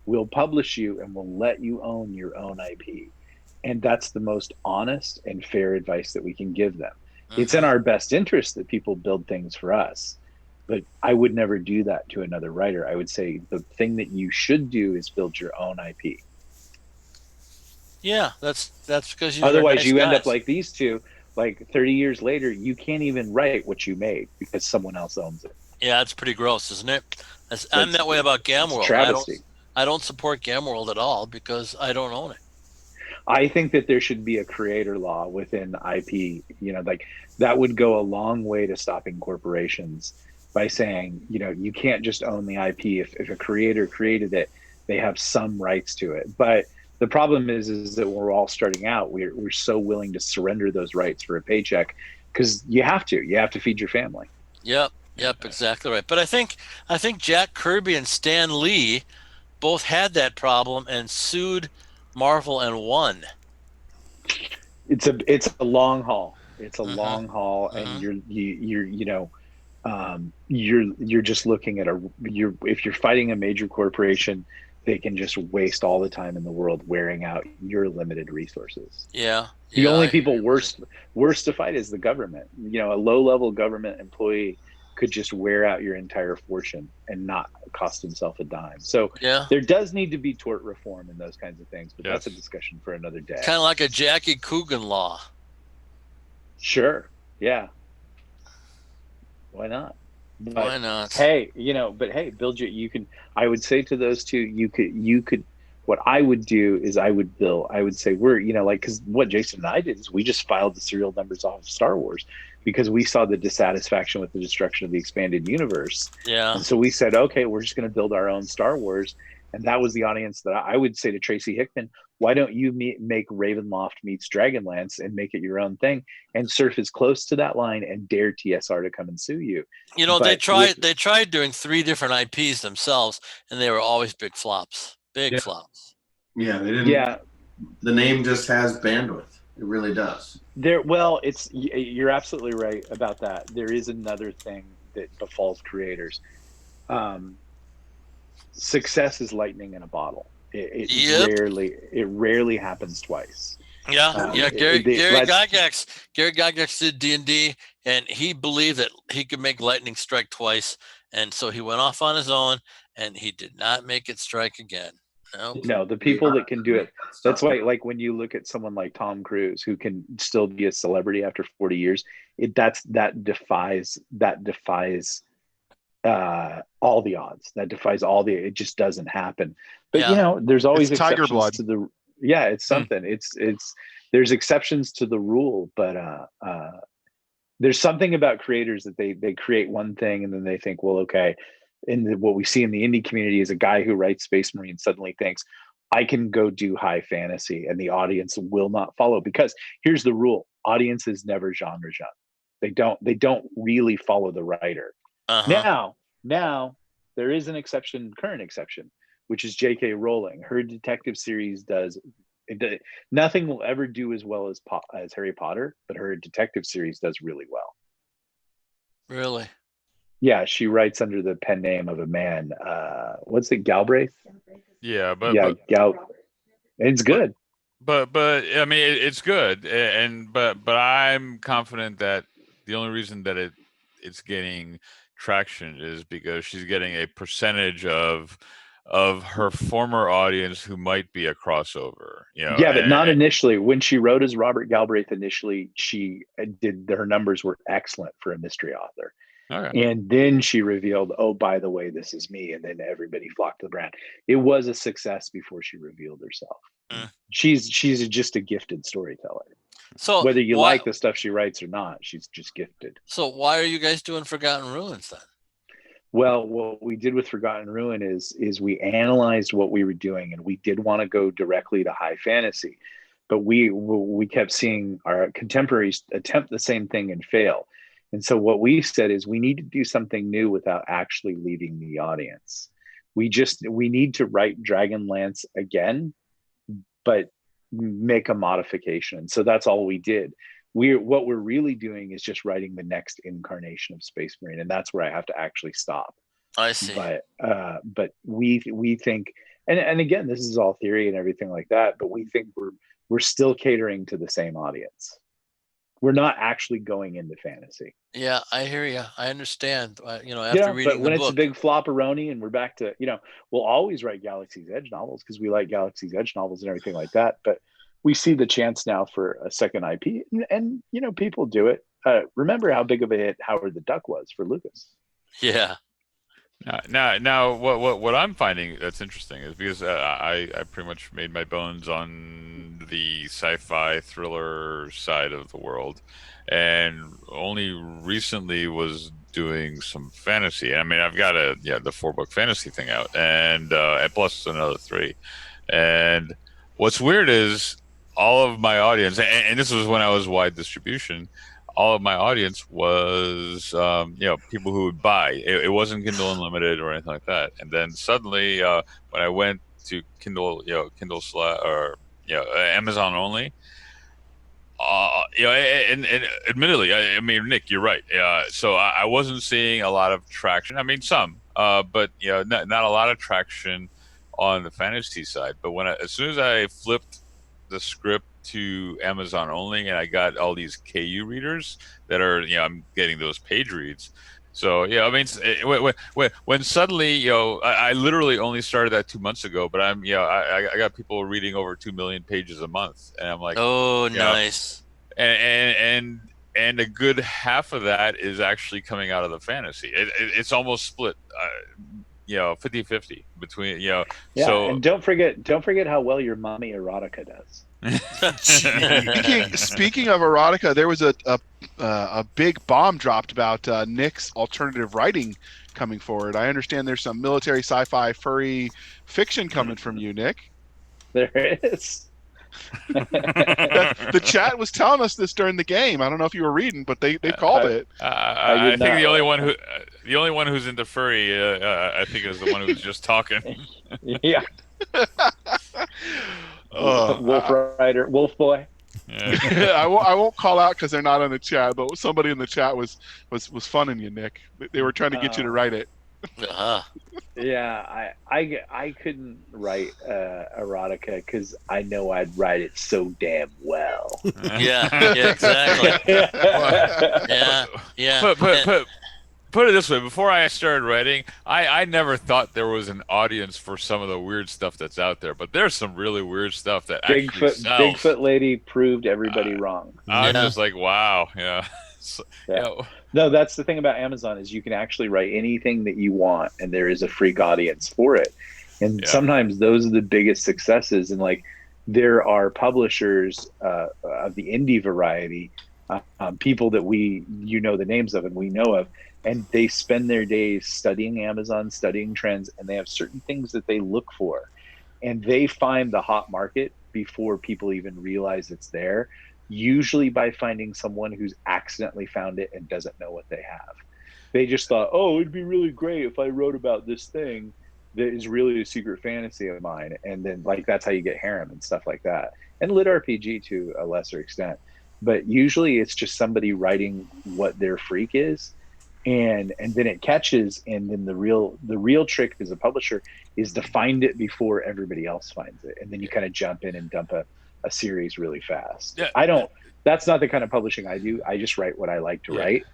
We'll publish you and we'll let you own your own IP. And that's the most honest and fair advice that we can give them. It's in our best interest that people build things for us. But I would never do that to another writer. I would say the thing that you should do is build your own IP. Yeah, that's because Otherwise, you end up like these two. Like 30 years later, you can't even write what you made because someone else owns it. Yeah, it's pretty gross, isn't it? I'm that way about Gamworld. Travesty. I don't support Gamworld at all because I don't own it. I think that there should be a creator law within IP. Like that would go a long way to stopping corporations by saying, you can't just own the IP. If a creator created it, they have some rights to it. But the problem is that when we're all starting out, we're so willing to surrender those rights for a paycheck because you have to feed your family. Yep. Yep, exactly right. But I think Jack Kirby and Stan Lee both had that problem and sued Marvel and won. It's a long haul. It's a Hmm. long haul, and Hmm. you're just looking at if you're fighting a major corporation, they can just waste all the time in the world wearing out your limited resources. Yeah, The yeah, only I hear people you, buddy. worse to fight is the government. A low level government employee could just wear out your entire fortune and not cost himself a dime. So Yeah, there does need to be tort reform and those kinds of things, but that's a Yes. discussion for another day. kind of like a Jackie Coogan law. Sure. Yeah. Why not? Why But not? hey, but hey, build you can, I would say to those two, you could, what I would do is I would say like, because what Jason and I did is we just filed the serial numbers off of Star Wars because we saw the dissatisfaction with the destruction of the expanded universe. Yeah. And so we said, okay, we're just going to build our own Star Wars. And that was the audience that I would say to Tracy Hickman, why don't you make Ravenloft meets Dragonlance and make it your own thing and surf as close to that line and dare TSR to come and sue you? They But with tried doing three different IPs themselves, and they were always big flops. Big Yeah. flops. Yeah, they didn't. Yeah, The name just has bandwidth. It really does. you're absolutely right about that. There is another thing that befalls creators. Um, Success is lightning in a bottle. Yep. It rarely happens twice. Yeah. Yeah. Let's Gary Gygax did D&D, and he believed that he could make lightning strike twice, and so he went off on his own, and he did not make it strike again. Nope. No, the The people art that can to do make it. that That's stuff. why, like when you look at someone like Tom Cruise, who can still be a celebrity after 40 years, that defies all the odds. That defies all the. It just doesn't happen. But Yeah. there's It's always tiger exceptions blood. to the. Yeah, it's Hmm. something. It's there's exceptions to the rule, but there's something about creators that they create one thing and then they think, well, okay. And what we see in the indie community is a guy who writes Space Marine suddenly thinks, I can go do high fantasy, and the audience will not follow because here's the rule: audiences never genre jump. They don't really follow the writer. Uh-huh. Now there is an exception, current exception, which is J.K. Rowling. Her detective series nothing will ever do as well as Harry Potter, but her detective series does really well. Really. Yeah, she writes under the pen name of a man. What's it, Galbraith? Yeah, Yeah, it's but good. but I mean it's good, and but I'm confident that the only reason that it's getting traction is because she's getting a percentage of her former audience who might be a crossover, Yeah, but not and initially. When she wrote as Robert Galbraith initially, she did her numbers were excellent for a mystery author. okay. And then she revealed, oh, by the way, this is me. And then everybody flocked to the brand. It was a success before she revealed herself. Mm. She's just a gifted storyteller. So Whether you why like the stuff she writes or not, she's just gifted. so why are you guys doing Forgotten Ruins then? Well, what we did with Forgotten Ruin is we analyzed what we were doing, and we did want to go directly to high fantasy, but we kept seeing our contemporaries attempt the same thing and fail. And so what we said is we need to do something new without actually leaving the audience. We need to write Dragonlance again, but make a modification. So that's all we did. What we're really doing is just writing the next incarnation of Space Marine, and that's where I have to actually stop. I see. But we think, and again, this is all theory and everything like that, but we think we're still catering to the same audience. We're not actually going into fantasy. Yeah, I hear you. I understand. After But reading the when it's a book. big flopperoni and we're back to, we'll always write Galaxy's Edge novels because we like Galaxy's Edge novels and everything like that. But we see the chance now for a second IP, and people do it. Remember how big of a hit Howard the Duck was for Lucas. Yeah. Now, what I'm finding that's interesting is because I pretty much made my bones on the sci-fi thriller side of the world, and only recently was doing some fantasy. I mean, I've got the 4-book fantasy thing out, and plus another 3. And what's weird is all of my audience, and this was when I was wide distribution, all of my audience was people who would buy. It wasn't Kindle Unlimited or anything like that. And then suddenly, when I went to Kindle, Amazon only. And admittedly, I mean, Nick, you're right. So I wasn't seeing a lot of traction. I mean, some, but not a lot of traction on the fantasy side. But as soon as I flipped the script to Amazon only, and I got all these KU readers that are, I'm getting those page reads. So I mean, when suddenly, I literally only started that 2 months ago, but I got people reading over 2 million pages a month, and I'm like, oh, nice. And a good half of that is actually coming out of the fantasy. It's almost split, 50-50 between, Yeah, So, and don't forget how well your mommy erotica does. Speaking of erotica, there was a big bomb dropped about Nick's alternative writing coming forward. I understand there's some military sci-fi furry fiction coming from you, Nick. There is. The chat was telling us this during the game. I don't know if you were reading, but they called it. I think the only one who's into furry, I think, is the one who's just talking. Yeah. Wolf Rider, Wolf Boy. Yeah. I won't call out because they're not in the chat, but somebody in the chat was funning you, Nick. They were trying to get you to write it. Uh-huh. Yeah, I couldn't write erotica because I know I'd write it so damn well. Yeah, exactly. Yeah. Put it this way: before I started writing, I never thought there was an audience for some of the weird stuff that's out there. But there's some really weird stuff that actually sells. Bigfoot lady proved everybody wrong. I'm just like, wow, yeah. So, No, that's the thing about Amazon is you can actually write anything that you want, and there is a freak audience for it. And sometimes those are the biggest successes. And like, there are publishers of the indie variety, people that the names of and we know of, and they spend their days studying Amazon, studying trends, and they have certain things that they look for, and they find the hot market before people even realize it's there. Usually by finding someone who's accidentally found it and doesn't know what they have. They just thought, oh, it'd be really great if I wrote about this thing that is really a secret fantasy of mine. And then like, that's how you get harem and stuff like that. And lit RPG to a lesser extent. But usually it's just somebody writing what their freak is. And then it catches. And then the real trick as a publisher is to find it before everybody else finds it. And then you kind of jump in and dump a series really fast. Yeah. That's not the kind of publishing I do. I just write what I like to write.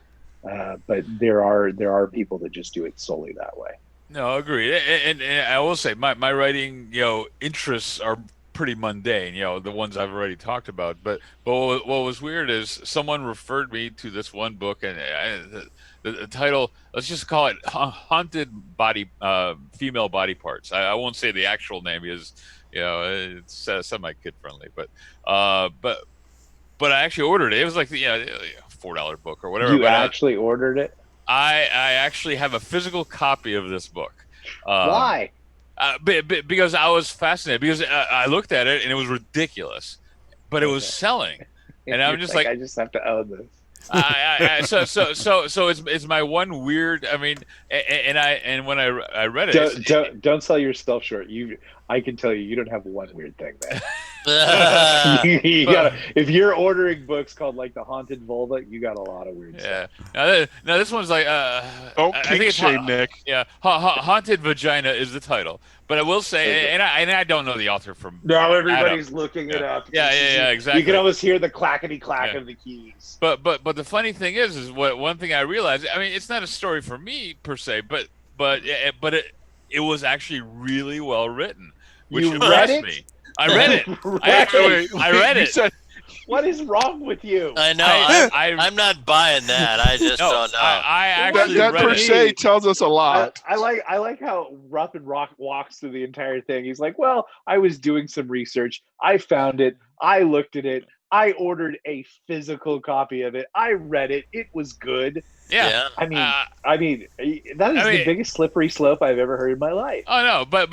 But there are people that just do it solely that way. No, agreed. And I will say my writing, interests are pretty mundane, the ones I've already talked about. But what was weird is someone referred me to this one book, and the title, let's just call it Haunted Body, Female Body Parts. I won't say the actual name is, it's semi-kid friendly, but I actually ordered it. It was like $4 book or whatever. You actually ordered it? I actually have a physical copy of this book. Why? Because I was fascinated. Because I looked at it and it was ridiculous, but it was selling, and I'm just like, I just have to own this. So it's my one weird. I mean, and when I read it, don't sell yourself short. I can tell you don't have one weird thing, man. If you're ordering books called like the Haunted Vulva, you got a lot of weird stuff. Now this one's like don't kink shame, Nick. Yeah, Haunted Vagina is the title. But I will say, and I don't know the author from. Now everybody's looking it up. Yeah, exactly. You can almost hear the clackety clack of the keys. But the funny thing is one thing I realized. I mean, it's not a story for me per se, but it was actually really well written, which impressed me. I read it. I read it. What is wrong with you? I know. I'm not buying that. I just don't know. I actually that per se tells us a lot. I like how Rough and Rock walks through the entire thing. He's like, well, I was doing some research. I found it. I looked at it. I ordered a physical copy of it. I read it. It was good. Yeah. I mean, that is the biggest slippery slope I've ever heard in my life. Oh no, but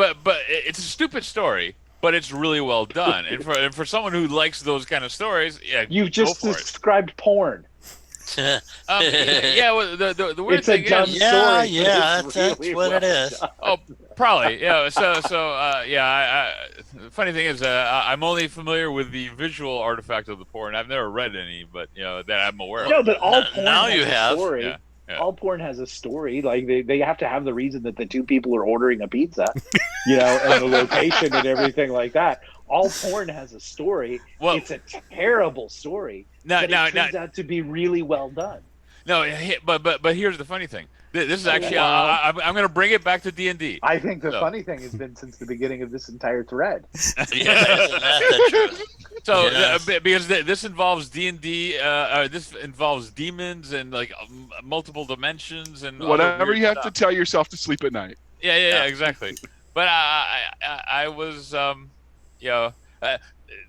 it's a stupid story. But it's really well done, and for someone who likes those kind of stories, you've just described porn. Yeah. Well, the weird It's a thing dumb is, Yeah, story. yeah, It's that's really what it well is. done. oh, probably, yeah. Yeah. The funny thing is, I'm only familiar with the visual artifact of the porn. I've never read any, but that I'm aware of. No, but all porn now has you a have. story. Yeah, yeah. All porn has a story. Like they have to have the reason that the two people are ordering a pizza, and the location and everything like that. All porn has a story. Well, It's a terrible story, now, but now, it now, turns out to be really well done. no, but here's the funny thing. This is actually, Wow. I'm going to bring it back to D&D. I think the So- funny thing has been since the beginning of this entire thread. Yeah, isn't that the truth? So Yes. because this involves D&D, this involves demons and like multiple dimensions and other Whatever weird you have stuff. to tell yourself to sleep at night. Yeah, exactly. But I was,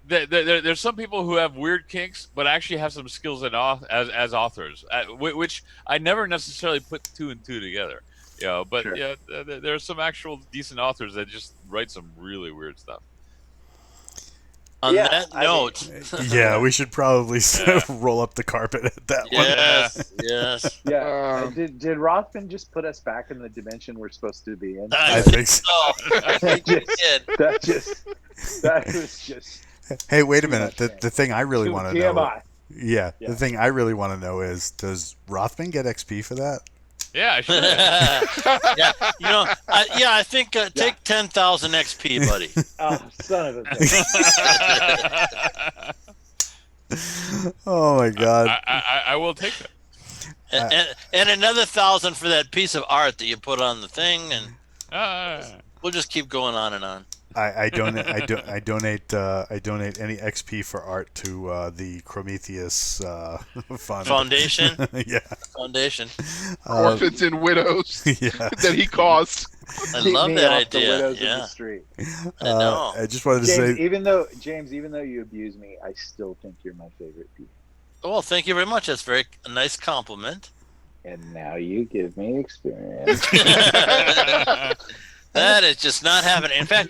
there's some people who have weird kinks, but actually have some skills as authors, which I never necessarily put two and two together. But Sure. there's some actual decent authors that just write some really weird stuff. On Yeah, that I mean- note, Yeah, we should probably Yeah. roll up the carpet at that one. yes, yes. Yeah. Um, Did Rothman just put us back in the dimension we're supposed to be in? I think so. I think you did. That was just Hey, wait a Too minute. much, The thing I really too want to know. TMI. Yeah, Yeah. the thing I really want to know is, does Rothman get XP for that? Yeah, I should. Yeah, I think take 10,000 XP, buddy. Oh, son of a bitch. Oh my God. I will take that. And another 1,000 for that piece of art that you put on the thing, and Uh, we'll just keep going on and on. I donate any XP for art to the Prometheus fund. Foundation, Yeah. foundation. Orphans and widows Yeah. that he caused. I Keep love me that off the idea. widows of Yeah, the street. I know. I just wanted to James, say, even though you abuse me, I still think you're my favorite people. Well, thank you very much. That's a nice compliment. And now you give me experience. That is just not happening. In fact,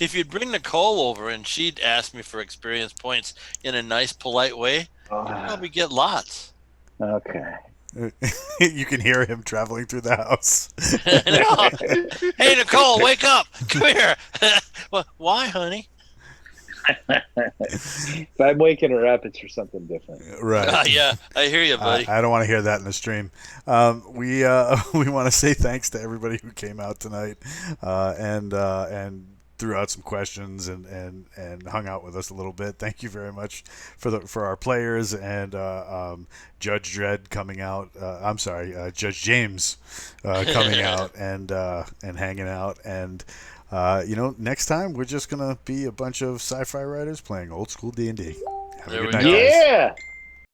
if you'd bring Nicole over and she'd ask me for experience points in a nice, polite way, you'd probably get lots. Okay. you can hear him traveling through the house. No. Hey, Nicole, wake up! Come here. Well, why, honey? If I'm waking her up, it's for something different. Right. Yeah, I hear you, buddy. I don't want to hear that in the stream. We want to say thanks to everybody who came out tonight and threw out some questions and hung out with us a little bit. Thank you very much for our players and Judge Dredd coming out. I'm sorry, Judge James coming out and hanging out. And next time we're just gonna be a bunch of sci-fi writers playing old school D&D. Have a There good we night, go. guys. Yeah.